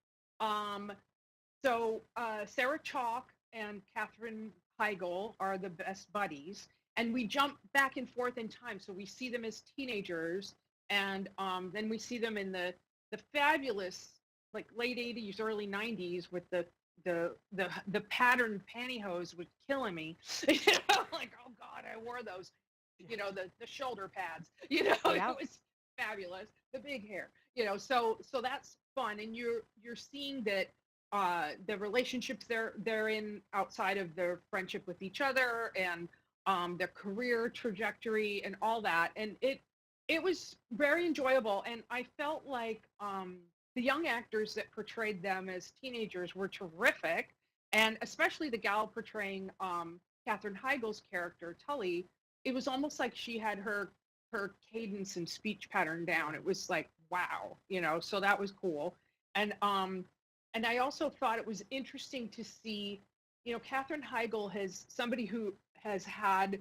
So Sarah Chalk and Katherine Heigl are the best buddies, and we jump back and forth in time. So we see them as teenagers, and then we see them in the fabulous, like, late 80s, early 90s, with the patterned pantyhose was killing me. Like, oh God, I wore those. The shoulder pads. Yep. It was fabulous. The big hair. So that's fun, and you're seeing that the relationships they're in outside of their friendship with each other, and their career trajectory and all that, and it was very enjoyable. And I felt like the young actors that portrayed them as teenagers were terrific, and especially the gal portraying Katherine Heigl's character, Tully. It was almost like she had her cadence and speech pattern down. It was like, wow, so that was cool. And I also thought it was interesting to see, Katherine Heigl has somebody who has had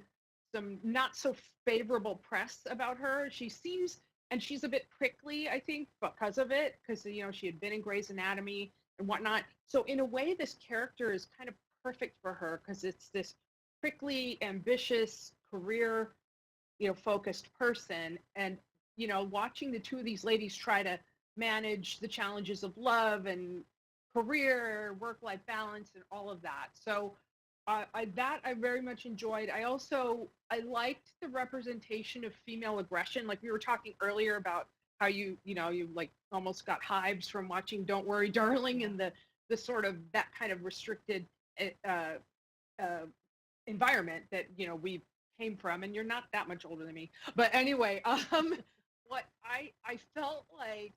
some not so favorable press about her. She seems, and she's a bit prickly, I think, because of it, because she had been in Grey's Anatomy and whatnot. So in a way, this character is kind of perfect for her, because it's this prickly, ambitious, career, focused person, and watching the two of these ladies try to manage the challenges of love and career, work-life balance, and all of that. So I very much enjoyed. I liked the representation of female aggression. Like we were talking earlier about how you like almost got hives from watching Don't Worry, Darling, and the sort of that kind of restricted environment that we came from. And you're not that much older than me, but anyway, what I felt like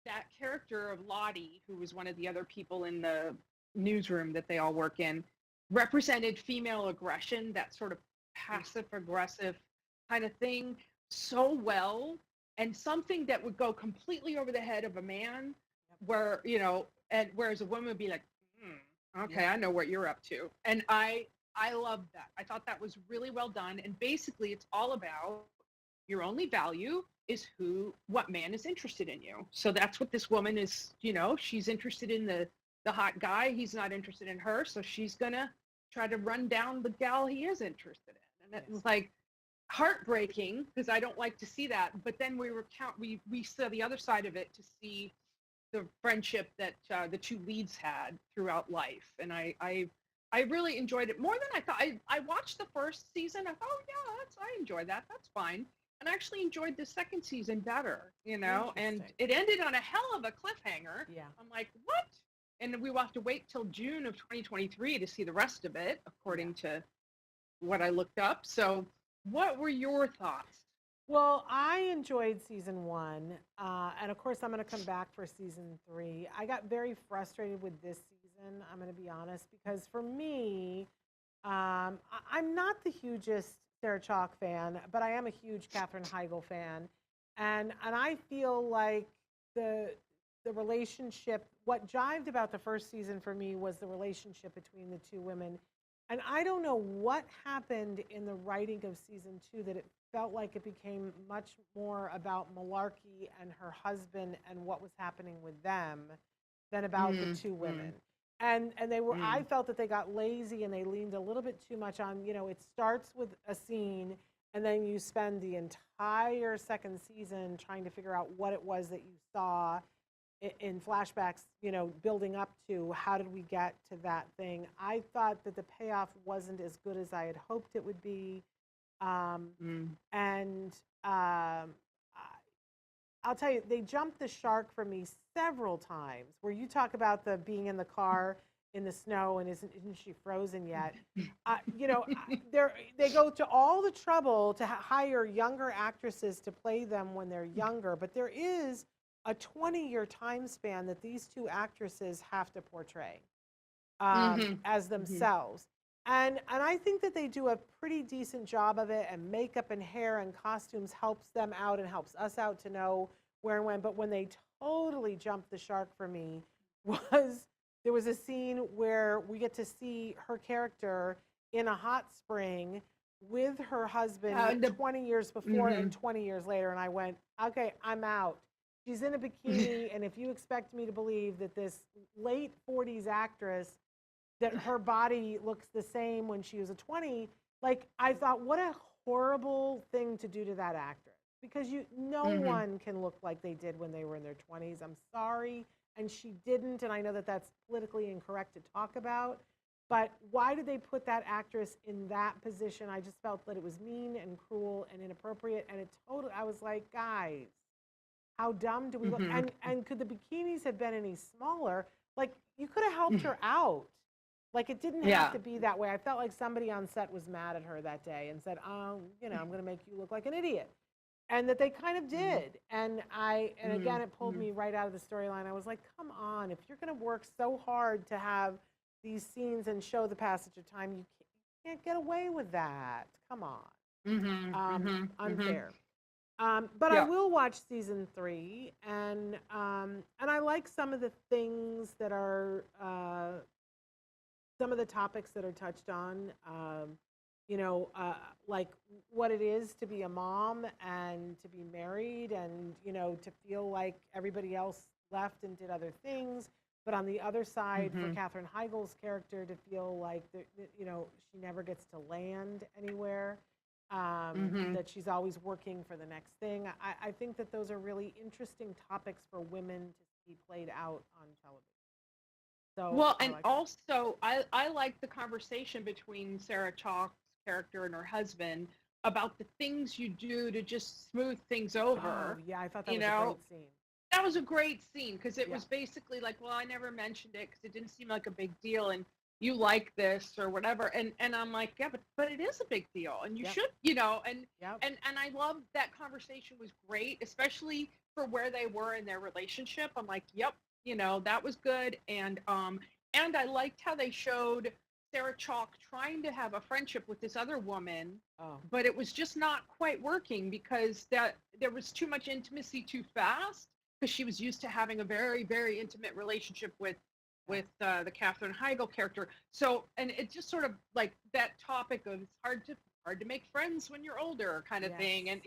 that character of Lottie, who was one of the other people in the newsroom that they all work in, represented female aggression, that sort of passive aggressive kind of thing, so well, and something that would go completely over the head of a man, where and whereas a woman would be like, okay, I know what you're up to. And I loved that. I thought that was really well done. And basically it's all about your only value is what man is interested in you. So that's what this woman is. She's interested in the hot guy. He's not interested in her, so she's gonna try to run down the gal he is interested in. And it was like heartbreaking, because I don't like to see that. But then we saw the other side of it, to see the friendship that the two leads had throughout life. And I I really enjoyed it more than I thought. I watched the first season. I thought, oh yeah, I enjoyed that. That's fine. And I actually enjoyed the second season better, and Interesting. it ended on a hell of a cliffhanger. Yeah. I'm like, what? And we will have to wait till June of 2023 to see the rest of it, according to what I looked up. So, what were your thoughts? Well, I enjoyed season one, and of course, I'm going to come back for season three. I got very frustrated with this season. I'm going to be honest, because for me, I'm not the hugest Sarah Chalk fan, but I am a huge Katherine Heigl fan, and I feel like the the relationship. What jived about the first season for me was the relationship between the two women, and I don't know what happened in the writing of season two that it felt like it became much more about Malarkey and her husband and what was happening with them than about the Mm, two mm, women. And they were, I mm, felt that they got lazy and they leaned a little bit too much on, it starts with a scene and then you spend the entire second season trying to figure out what it was that you saw in flashbacks, building up to how did we get to that thing. I thought that the payoff wasn't as good as I had hoped it would be. Um, mm. and I'll tell you, they jumped the shark for me several times. Where you talk about the being in the car in the snow and isn't she frozen yet? They go to all the trouble to hire younger actresses to play them when they're younger, but there is a 20-year time span that these two actresses have to portray Mhm, as mhm, themselves. And I think that they do a pretty decent job of it, and makeup and hair and costumes helps them out and helps us out to know where and when. But when they totally jumped the shark for me was there was a scene where we get to see her character in a hot spring with her husband and the 20 years before and mhm, 20 years later. And I went, okay, I'm out. She's in a bikini, and if you expect me to believe that this late 40s actress that her body looks the same when she was a 20, like I thought, what a horrible thing to do to that actress, because no mhm, one can look like they did when they were in their 20s. I'm sorry, and she didn't, and I know that that's politically incorrect to talk about, but why did they put that actress in that position? I just felt that it was mean and cruel and inappropriate, and it totally, I was like, guys, how dumb do we look? mhm. And could the bikinis have been any smaller? Like, you could have helped her out. Like, it didn't have Yeah. to be that way. I felt like somebody on set was mad at her that day and said, I'm going to make you look like an idiot. And that they kind of Mhm, did. And again, mhm, it pulled mhm, me right out of the storyline. I was like, come on, if you're going to work so hard to have these scenes and show the passage of time, you can't get away with that. Come on. mhm, mhm, mhm. Unfair. But I Yeah. will watch season three, and I like some of the things that are some of the topics that are touched on. Like what it is to be a mom and to be married, and to feel like everybody else left and did other things. But on the other side, for Mhm, Katherine Heigl's character to feel like she never gets to land anywhere, mhm. that she's always working for the next thing. I think that those are really interesting topics for women to see played out on television. So Well, I and like that. also I like the conversation between Sarah Chalk's character and her husband about the things you do to just smooth things Oh over. yeah, I thought that You was a know, great scene. that was a great scene because it Yeah, was basically like, well, I never mentioned it because it didn't seem like a big deal, and you like this or whatever, and I'm like, yeah, but it is a big deal, and you yep, should, and yep, and I love that conversation was great, especially for where they were in their relationship. I'm like, yep, that was good, and I liked how they showed Sarah Chalk trying to have a friendship with this other woman, oh but it was just not quite working because that there was too much intimacy too fast because she was used to having a very very intimate relationship with yes, the Katherine Heigl character. So and it just sort of like that topic of it's hard to make friends when you're older kind of yes, thing, and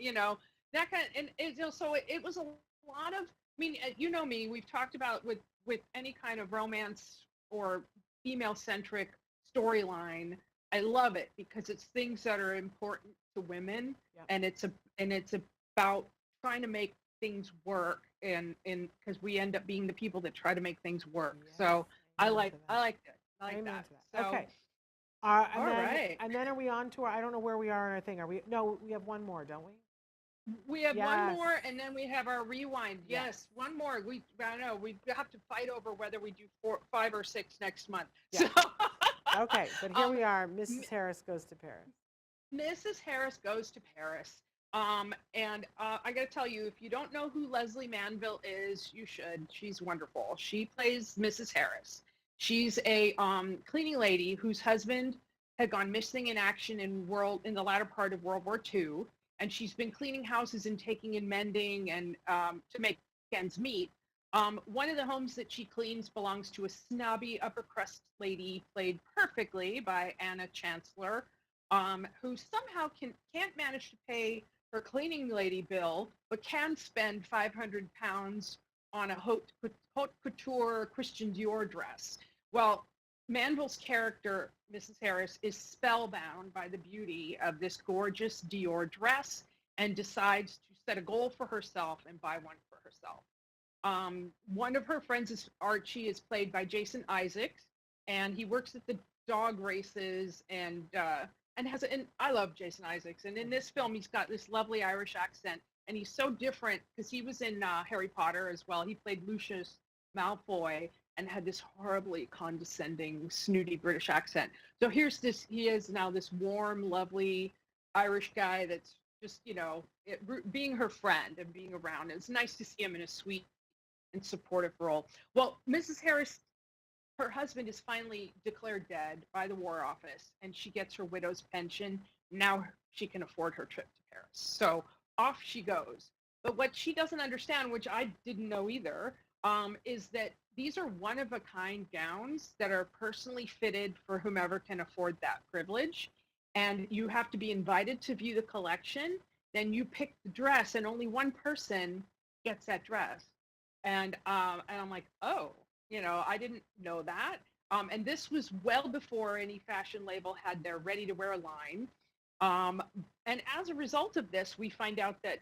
that kind of, and it was a lot of. I mean, you know me. We've talked about with any kind of romance or female centric storyline. I love it because it's things that are important to women, yep, and it's about trying to make things work, and because we end up being the people that try to make things work. yes. So Amen to I that. like it. I like Amen that. to that. So Okay, All right. And then are we on to our, I don't know where we are in our thing. Are we, no, we have one more, don't we? We have one Yes. more, and then we have our rewind. Yes. Yes, one more. I know we have to fight over whether we do 5 or 6 next month. Yeah. So, Okay, but here we are. Mrs. Harris Goes to Paris. Mrs. Harris Goes to Paris. And I got to tell you, if you don't know who Leslie Manville is, you should. She's wonderful. She plays Mrs. Harris. She's a cleaning lady whose husband had gone missing in action in the latter part of World War II, and she's been cleaning houses and taking in mending and to make ends meet. One of the homes that she cleans belongs to a snobby upper crust lady played perfectly by Anna Chancellor, who somehow can't manage to pay her cleaning lady bill, but can spend £500 on a haute couture Christian Dior dress. Well, Manville's character, Mrs. Harris, is spellbound by the beauty of this gorgeous Dior dress and decides to set a goal for herself and buy one for herself. One of her friends is Archie, is played by Jason Isaacs, and he works at the dog races and I love Jason Isaacs. And in this film, he's got this lovely Irish accent, and he's so different because he was in Harry Potter as well. He played Lucius Malfoy and had this horribly condescending, snooty British accent. So he is now this warm, lovely Irish guy that's just, being her friend and being around. It's nice to see him in a sweet and supportive role. Well, Mrs. Harris, her husband is finally declared dead by the War Office, and she gets her widow's pension. Now she can afford her trip to Paris. So off she goes. But what she doesn't understand, which I didn't know either, is that these are one-of-a-kind gowns that are personally fitted for whomever can afford that privilege. And you have to be invited to view the collection. Then you pick the dress, and only one person gets that dress. And I'm like, oh, I didn't know that. And this was well before any fashion label had their ready-to-wear line. And as a result of this, we find out that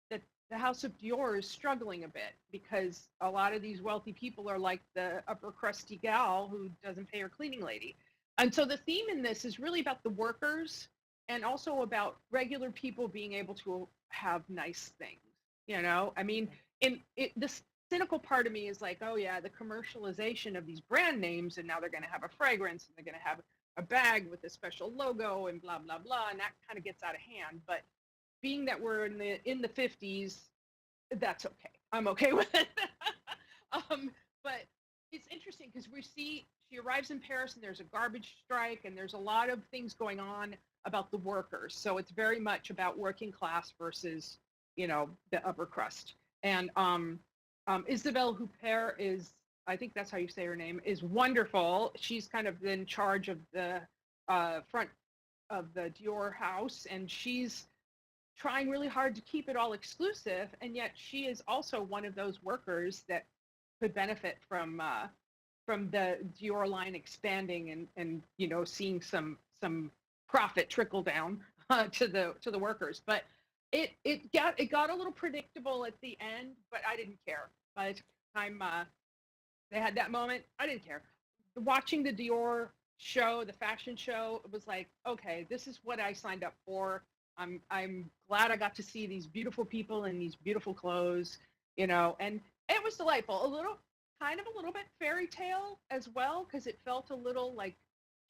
that the House of Dior is struggling a bit because a lot of these wealthy people are like the upper crusty gal who doesn't pay her cleaning lady. And so the theme in this is really about the workers and also about regular people being able to have nice things. I mean, this cynical part of me is like, oh yeah, the commercialization of these brand names, and now they're going to have a fragrance and they're going to have a bag with a special logo and blah blah blah, and that kind of gets out of hand. But being that we're in the 50s, that's okay. I'm okay with it. But it's interesting because we see she arrives in Paris and there's a garbage strike and there's a lot of things going on about the workers. So it's very much about working class versus the upper crust. And Isabelle Huppert is, I think that's how you say her name, is wonderful. She's kind of in charge of the front of the Dior house, and she's trying really hard to keep it all exclusive, and yet she is also one of those workers that could benefit from the Dior line expanding and seeing some profit trickle down to the workers. But it got a little predictable at the end, but I didn't care. By the time they had that moment, I didn't care. Watching the Dior show, the fashion show, it was like, okay, this is what I signed up for. I'm glad I got to see these beautiful people in these beautiful clothes, and it was delightful. A little bit fairy tale as well, because it felt a little like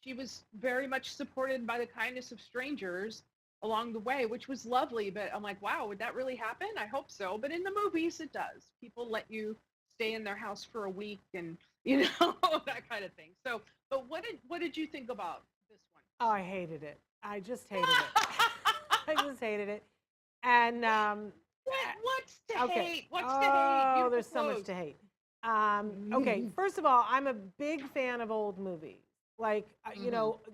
she was very much supported by the kindness of strangers along the way, which was lovely. But I'm like, wow, would that really happen? I hope so. But in the movies, it does. People let you stay in their house for a week and, that kind of thing. So, but what did you think about this one? Oh, I hated it. I just hated it. I just hated it. And what's to hate? What's to hate? Oh, Beautiful there's so much to hate. Okay, first of all, I'm a big fan of old movies. Like,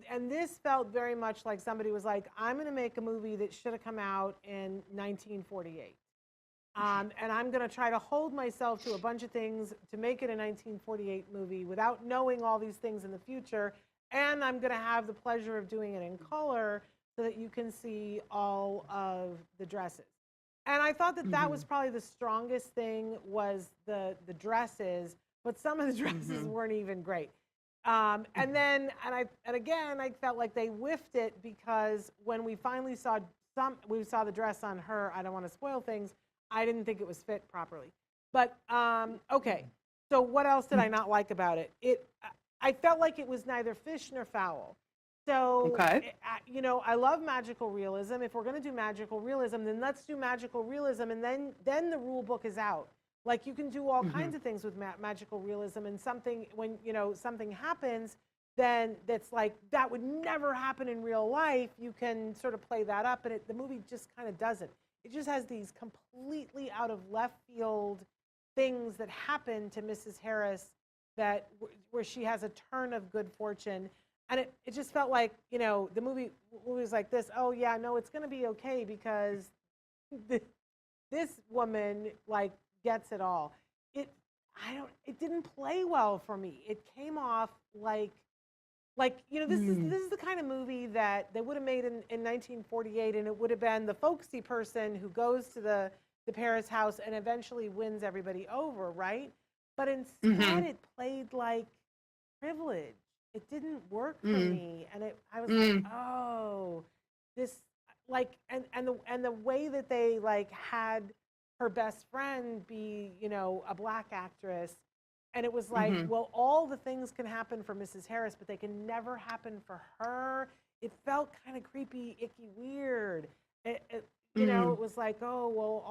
and this felt very much like somebody was like, I'm going to make a movie that should have come out in 1948. And I'm going to try to hold myself to a bunch of things to make it a 1948 movie without knowing all these things in the future. And I'm going to have the pleasure of doing it in color so that you can see all of the dresses. And I thought that that was probably the strongest thing was the dresses, but some of the dresses weren't even great. And then, and again, I felt like they whiffed it because when we finally saw the dress on her. I don't want to spoil things. I didn't think it was fit properly. But okay, so what else did I not like about it? I felt like it was neither fish nor fowl. So, Okay. I love magical realism. If we're going to do magical realism, then let's do magical realism, and then the rule book is out. Like you can do all kinds of things with magical realism, and when something happens, then that's like that would never happen in real life. You can sort of play that up, and the movie just kind of doesn't. It just has these completely out of left field things that happen to Mrs. Harris where she has a turn of good fortune. And it just felt like, the movie was like this, oh yeah, no, it's going to be okay because this woman like gets it all. It didn't play well for me. It came off like this is the kind of movie that they would have made in 1948, and it would have been the folksy person who goes to the Paris house and eventually wins everybody over, right? But instead it played like privilege. It didn't work for me, and I was like, oh, this and the way that they like had her best friend be a black actress, and it was like, well, all the things can happen for Mrs. Harris, but they can never happen for her. It felt kind of creepy, icky, weird. It was like, oh well,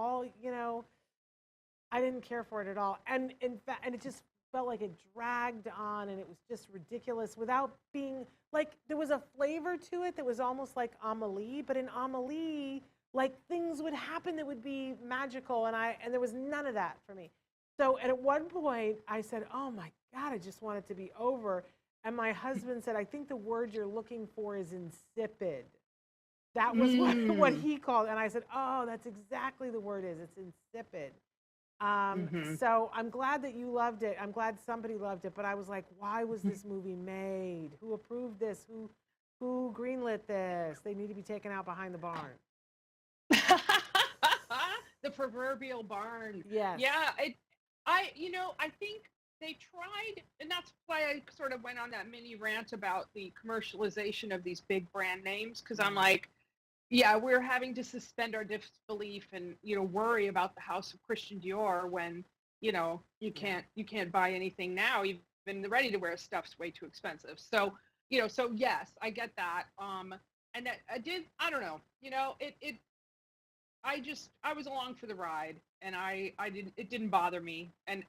I didn't care for it at all, and in fact, and it just felt like it dragged on, and it was just ridiculous without being like, there was a flavor to it that was almost like Amelie, but in Amelie, like things would happen that would be magical, and there was none of that for me. So at one point I said, oh my God, I just want it to be over. And my husband said, I think the word you're looking for is insipid. That was what he called, and I said, oh, that's exactly the word is. It's insipid. So I'm glad that you loved it. I'm glad somebody loved it, but I was like, why was this movie made? Who approved this? Who greenlit this? They need to be taken out behind the barn. The proverbial barn. Yes. Yeah. I think they tried, and that's why I sort of went on that mini rant about the commercialization of these big brand names, because I'm like, yeah, we're having to suspend our disbelief and worry about the House of Christian Dior when you can't buy anything now. Even the ready-to-wear stuff's way too expensive. So so yes, I get that. And that I don't know. I was along for the ride, and it didn't bother me. And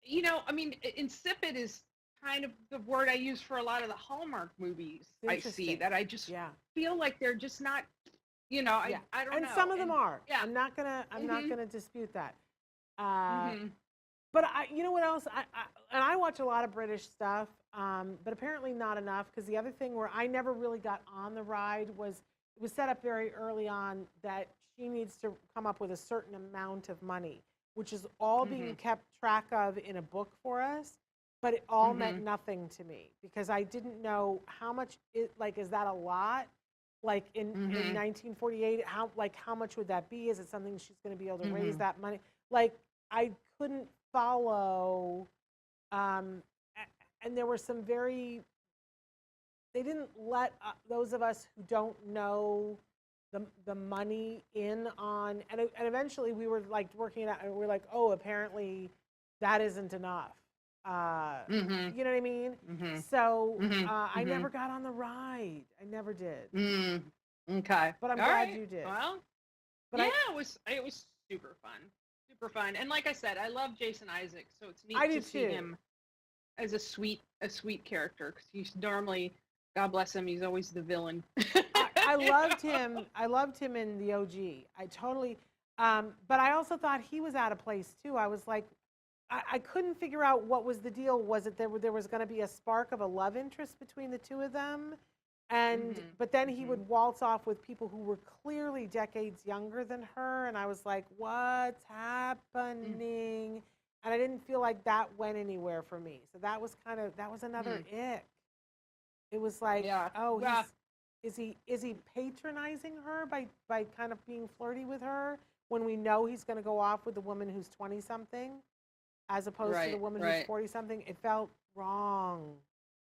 insipid is kind of the word I use for a lot of the Hallmark movies I see, that I just feel like they're just not, I don't know. And some of them are. Yeah. I'm not gonna dispute that. But you know what else? I watch a lot of British stuff, but apparently not enough, because the other thing where I never really got on the ride was it was set up very early on that she needs to come up with a certain amount of money, which is all being kept track of in a book for us. But it all meant nothing to me, because I didn't know how much is that a lot? Like in 1948, how much would that be? Is it something she's going to be able to raise that money? Like, I couldn't follow, and there were some they didn't let those of us who don't know the money in on, and eventually we were like working it out, and we were like, oh, apparently that isn't enough. You know what I mean? So I never got on the ride. I never did. Okay. But I'm glad you did. Well, but yeah, it was super fun. Super fun. And like I said, I love Jason Isaacs, so it's neat to see him as a sweet character, because he's normally, God bless him, he's always the villain. I loved him. I loved him in the OG. I totally, but I also thought he was out of place too. I was like, I couldn't figure out what was the deal. Was it there was going to be a spark of a love interest between the two of them? And but then he would waltz off with people who were clearly decades younger than her, and I was like, what's happening? And I didn't feel like that went anywhere for me. So that was another ick. It was like, is he patronizing her by kind of being flirty with her when we know he's going to go off with the woman who's 20 something? as opposed to the woman who's 40 something. It felt wrong.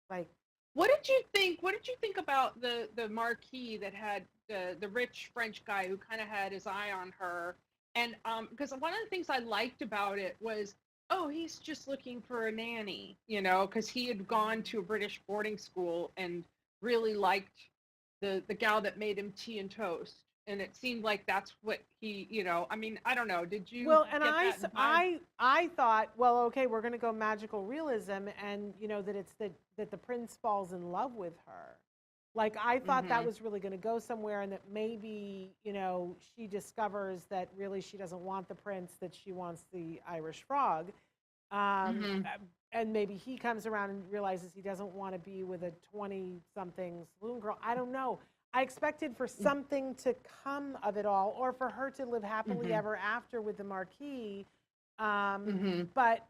Like, what did you think? What did you think about the marquis that had the rich French guy who kind of had his eye on her? And because one of the things I liked about it was, oh, he's just looking for a nanny, you know, because he had gone to a British boarding school and really liked the gal that made him tea and toast. And it seemed like that's what he, you know, I mean, I don't know. Did you well, and get that vibe? I thought, well, okay, we're going to go magical realism, and you know that it's that the prince falls in love with her. Like, I thought that was really going to go somewhere, and that maybe, you know, she discovers that really she doesn't want the prince, that she wants the Irish frog. And maybe he comes around and realizes he doesn't want to be with a 20-something saloon girl. I don't know. I expected for something to come of it all, or for her to live happily ever after with the marquis. But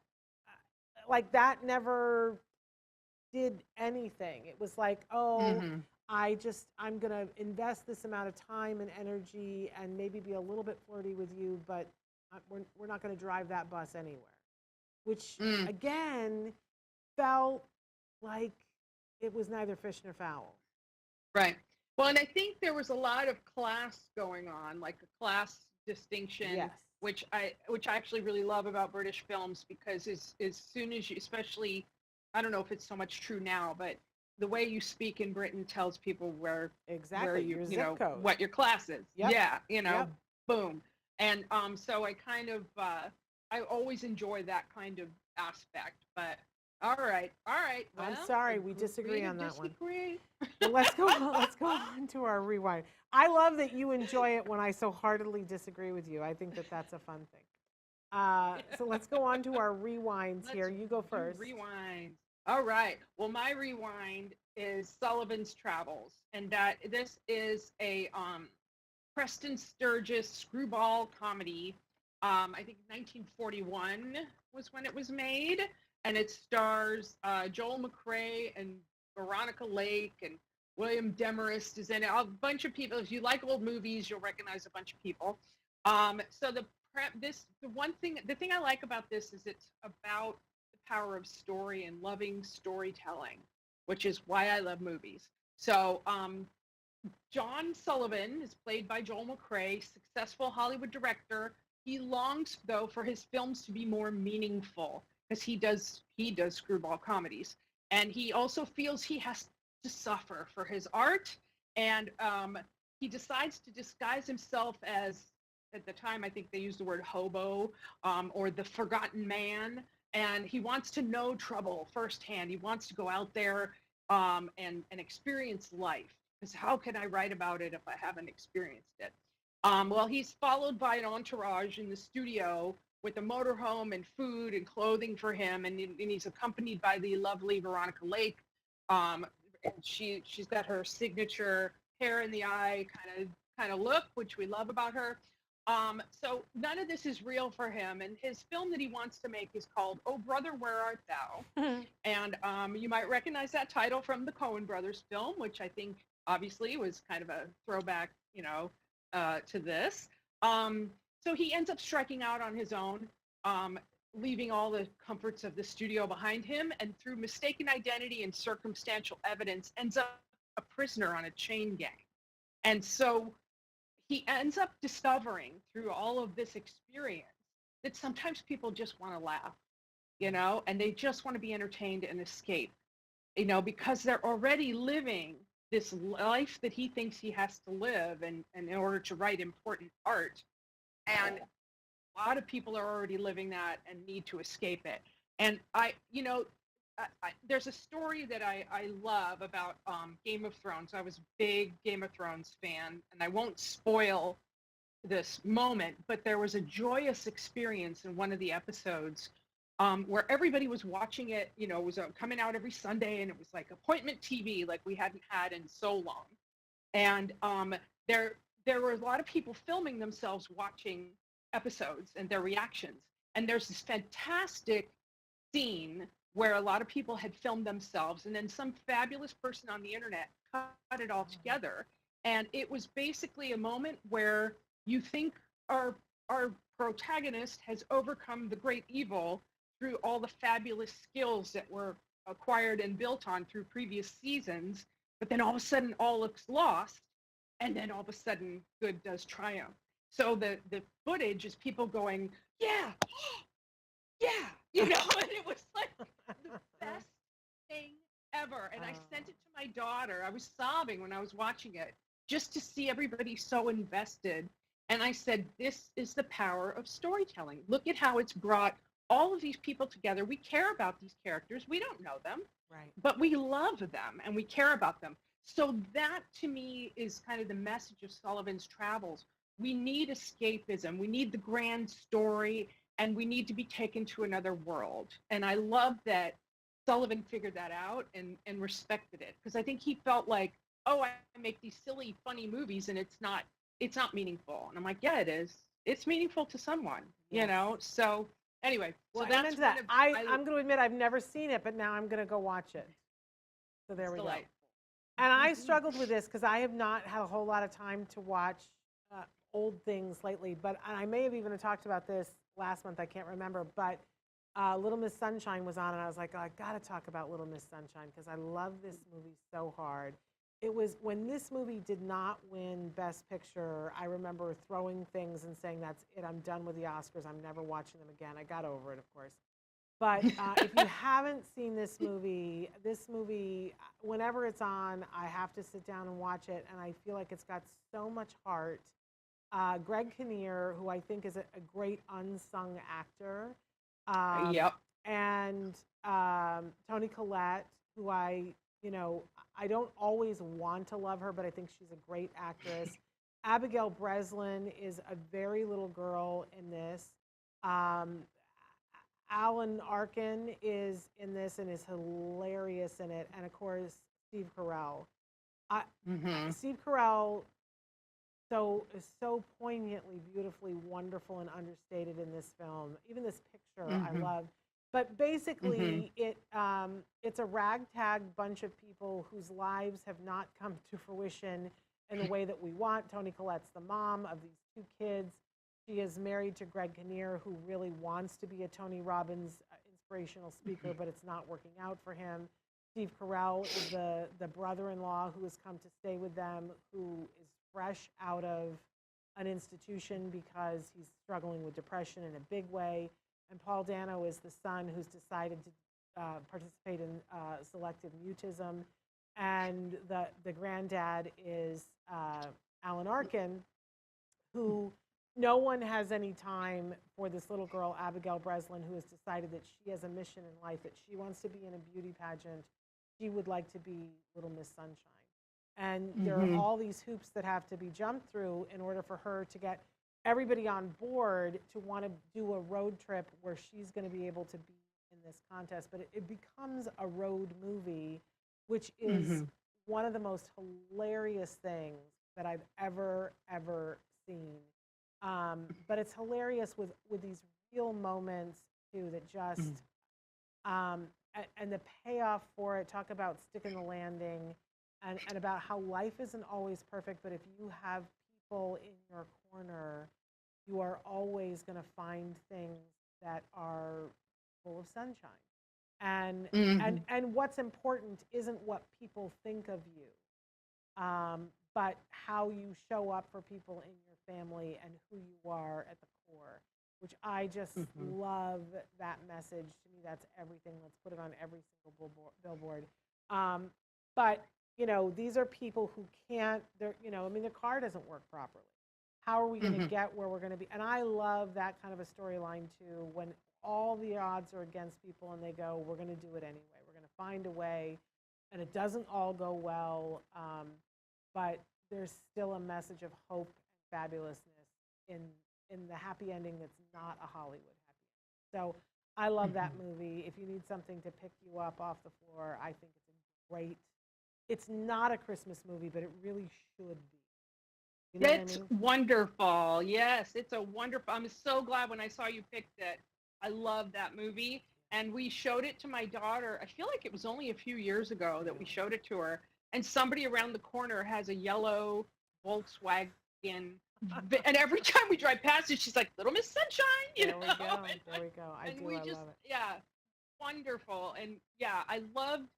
like, that never did anything. It was like, oh, I'm going to invest this amount of time and energy and maybe be a little bit flirty with you, but we're not going to drive that bus anywhere. Which, again, felt like it was neither fish nor fowl. Right. Well, and I think there was a lot of class going on, like a class distinction, Yes. which I actually really love about British films, because as soon as you, especially, I don't know if it's so much true now, but the way you speak in Britain tells people where Your you know, zip code. what your class is. Yep. Yeah, you know, Yep. boom. And so I kind of I always enjoy that kind of aspect. But all right. Well, I'm sorry, we disagree on that one. disagree. Well, let's go on to our rewind. I love that you enjoy it when I so heartily disagree with you. I think that that's a fun thing. So let's go on to our rewinds here. You go first. Rewind. All right. Well, my rewind is Sullivan's Travels, and that this is a Preston Sturges screwball comedy. I think 1941 was when it was made, and it stars Joel McCrea and Veronica Lake, and William Demarest is in it. A bunch of people. If you like old movies, you'll recognize a bunch of people. So the thing I like about this is it's about the power of story and loving storytelling, which is why I love movies. So John Sullivan is played by Joel McCrea, successful Hollywood director. He longs, though, for his films to be more meaningful, because he does screwball comedies, and he also feels he has to suffer for his art. And he decides to disguise himself as, at the time, I think they used the word hobo, or the forgotten man. And he wants to know trouble firsthand. He wants to go out there and experience life. Because how can I write about it if I haven't experienced it? Well, he's followed by an entourage in the studio with a motorhome and food and clothing for him, and he's accompanied by the lovely Veronica Lake. And she's got her signature hair in the eye kind of look, which we love about her. So none of this is real for him, and his film that he wants to make is called "Oh Brother, Where Art Thou?" And you might recognize that title from the Coen Brothers film, which I think obviously was kind of a throwback, you know, to this. So he ends up striking out on his own, leaving all the comforts of the studio behind him, and through mistaken identity and circumstantial evidence ends up a prisoner on a chain gang. And so he ends up discovering through all of this experience that sometimes people just want to laugh, you know, and they just want to be entertained and escape, you know, because they're already living this life that he thinks he has to live, and in order to write important art. And a lot of people are already living that and need to escape it. And there's a story that I love about Game of Thrones. I was a big Game of Thrones fan, and I won't spoil this moment, but there was a joyous experience in one of the episodes where everybody was watching it. You know, it was coming out every Sunday, and it was like appointment TV, like we hadn't had in so long. And there were a lot of people filming themselves watching episodes and their reactions. And there's this fantastic scene where a lot of people had filmed themselves, and then some fabulous person on the internet cut it all together. And it was basically a moment where you think our protagonist has overcome the great evil through all the fabulous skills that were acquired and built on through previous seasons, but then all of a sudden all looks lost, and then all of a sudden good does triumph. So the footage is people going, yeah, yeah, and it was like the best thing ever. And I sent it to my daughter. I was sobbing when I was watching it just to see everybody so invested. And I said, this is the power of storytelling. Look at how it's brought all of these people together. We care about these characters. We don't know them, Right. but we love them and we care about them. So that to me is kind of the message of Sullivan's Travels. We need escapism. We need the grand story, and we need to be taken to another world. And I love that Sullivan figured that out and respected it, because I think he felt like, oh, I make these silly, funny movies and it's not meaningful. And I'm like, yeah, it is. It's meaningful to someone, So anyway, Well, so that's amen to that. I'm going to admit I've never seen it, but now I'm going to go watch it. So there we go. And I struggled with this because I have not had a whole lot of time to watch old things lately. But I may have even talked about this last month. I can't remember. But Little Miss Sunshine was on, and I was like, oh, I got to talk about Little Miss Sunshine because I love this movie so hard. It was when this movie did not win Best Picture, I remember throwing things and saying, that's it, I'm done with the Oscars. I'm never watching them again. I got over it, of course. But if you haven't seen this movie, whenever it's on, I have to sit down and watch it, and I feel like it's got so much heart. Greg Kinnear, who I think is a great unsung actor. Yep. And Toni Collette, who I don't always want to love her, but I think she's a great actress. Abigail Breslin is a very little girl in this. Alan Arkin is in this and is hilarious in it. And of course, Steve Carell. Steve Carell is so poignantly, beautifully, wonderful, and understated in this film. Even this picture I love. But basically, it's a ragtag bunch of people whose lives have not come to fruition in the way that we want. Toni Collette's the mom of these two kids. She is married to Greg Kinnear, who really wants to be a Tony Robbins inspirational speaker, but it's not working out for him. Steve Carell is the brother-in-law who has come to stay with them, who is fresh out of an institution because he's struggling with depression in a big way. And Paul Dano is the son who's decided to participate in selective mutism. And the granddad is Alan Arkin, who no one has any time for this little girl, Abigail Breslin, who has decided that she has a mission in life, that she wants to be in a beauty pageant. She would like to be Little Miss Sunshine. And there are all these hoops that have to be jumped through in order for her to get everybody on board to want to do a road trip where she's going to be able to be in this contest. But it becomes a road movie, which is one of the most hilarious things that I've ever seen. But it's hilarious with these real moments too that just and the payoff for it. Talk about sticking the landing, and about how life isn't always perfect, but if you have people in your corner, you are always going to find things that are full of sunshine. And what's important isn't what people think of you, but how you show up for people in your family and who you are at the core, which I just love that message. To me, that's everything. Let's put it on every single billboard. But, these are people who can't, their car doesn't work properly. How are we going to get where we're going to be? And I love that kind of a storyline too, when all the odds are against people and they go, we're going to do it anyway. We're going to find a way, and it doesn't all go well, but there's still a message of hope and fabulousness in the happy ending that's not a Hollywood happy ending. So I love that movie. If you need something to pick you up off the floor, I think it's a great, it's not a Christmas movie, but it really should be. You know It's wonderful. Yes, it's a wonderful. I'm so glad when I saw you picked it. I love that movie. And we showed it to my daughter. I feel like it was only a few years ago that we showed it to her. And somebody around the corner has a yellow Volkswagen And every time we drive past it, she's like, "Little Miss Sunshine," you There know. we go. And, There we go. I and do. we I just, love it. yeah, wonderful. And yeah, I loved,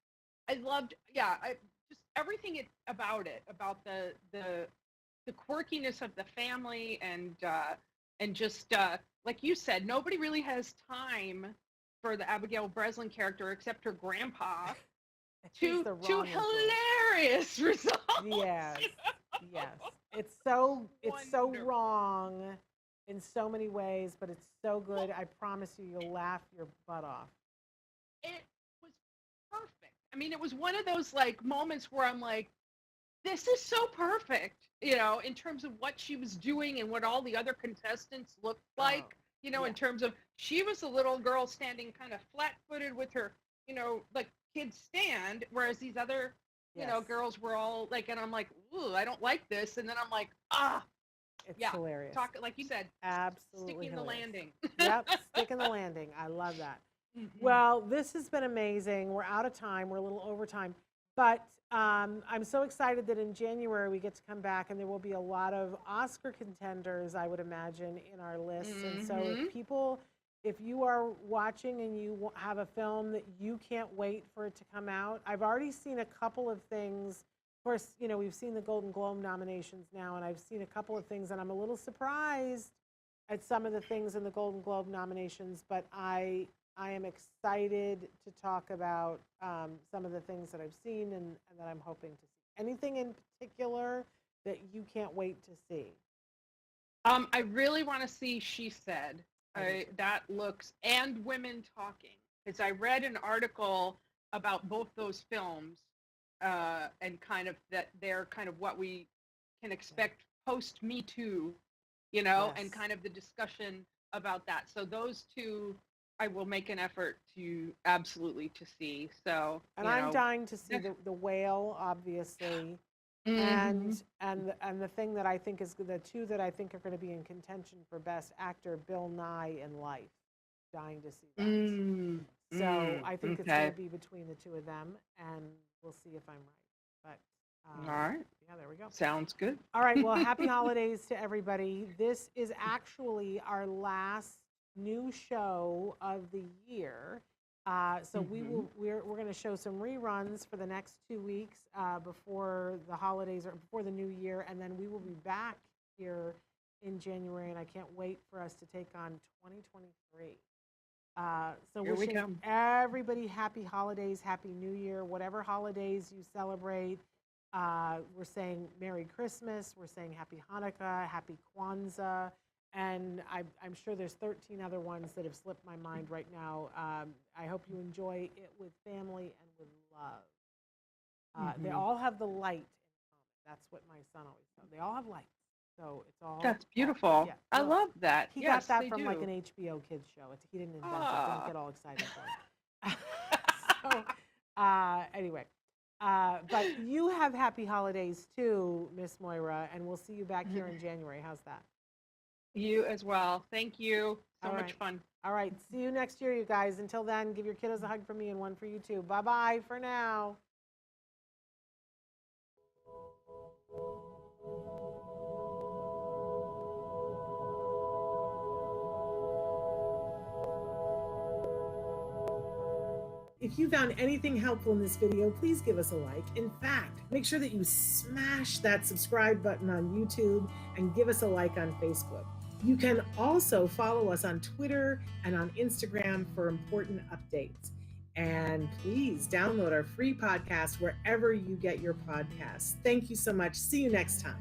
yeah, just everything about it, about the quirkiness of the family, and just like you said, nobody really has time for the Abigail Breslin character except her grandpa. He's Two the two wrong influence. hilarious results. Yes. Yes. It's so Wonderful. wrong in so many ways, but it's so good. I promise you'll laugh your butt off. It was perfect. I mean, it was one of those like moments where I'm like, this is so perfect, in terms of what she was doing and what all the other contestants looked like, yeah. in terms of she was a little girl standing kind of flat-footed with her, like kids stand, whereas these other, Yes. girls were all like, and I'm like, ooh, I don't like this. And then I'm like, It's yeah, hilarious. talk like you said, Absolutely sticking the hilarious. landing. Yep, sticking the landing. I love that. Mhm. Well, this has been amazing. We're out of time. We're a little over time. But I'm so excited that in January we get to come back and there will be a lot of Oscar contenders, I would imagine, in our list. And so if you are watching and you have a film that you can't wait for it to come out, I've already seen a couple of things. Of course, we've seen the Golden Globe nominations now, and I've seen a couple of things, and I'm a little surprised at some of the things in the Golden Globe nominations, but I am excited to talk about some of the things that I've seen and that I'm hoping to see. Anything in particular that you can't wait to see? I really want to see She Said. That looks, and Women Talking, because I read an article about both those films, and kind of that they're kind of what we can expect post Me Too, and kind of the discussion about that. So those two, I will make an effort to absolutely to see. So, And I'm dying to see the Whale, obviously. And the thing that I think is the two that I think are going to be in contention for Best Actor, Bill Nye and Life. Dying to see that. So I think it's going to be between the two of them, and we'll see if I'm right. But all right, yeah, there we go. Sounds good. All right, well, happy holidays to everybody. This is actually our last new show of the year. So we're going to show some reruns for the next 2 weeks before the holidays or before the new year, and then we will be back here in January, and I can't wait for us to take on 2023. So wishing everybody happy holidays, happy New Year, whatever holidays you celebrate. We're saying Merry Christmas, we're saying Happy Hanukkah, Happy Kwanzaa, and I'm sure there's 13 other ones that have slipped my mind right now. I hope you enjoy it with family and with love. They all have the light in common. That's what my son always said. They all have lights. So it's all. That's beautiful. Yeah. I love that. He yes, got that they from do. like an HBO kids show. He didn't invent it. Don't get all excited for it. So anyway. But you have happy holidays too, Miss Moira, and we'll see you back here in January. How's that? You as well. Thank you. So much fun. All right. See you next year, you guys. Until then, give your kiddos a hug from me and one for you too. Bye-bye for now. If you found anything helpful in this video, please give us a like. In fact, make sure that you smash that subscribe button on YouTube and give us a like on Facebook. You can also follow us on Twitter and on Instagram for important updates. And please download our free podcast wherever you get your podcasts. Thank you so much. See you next time.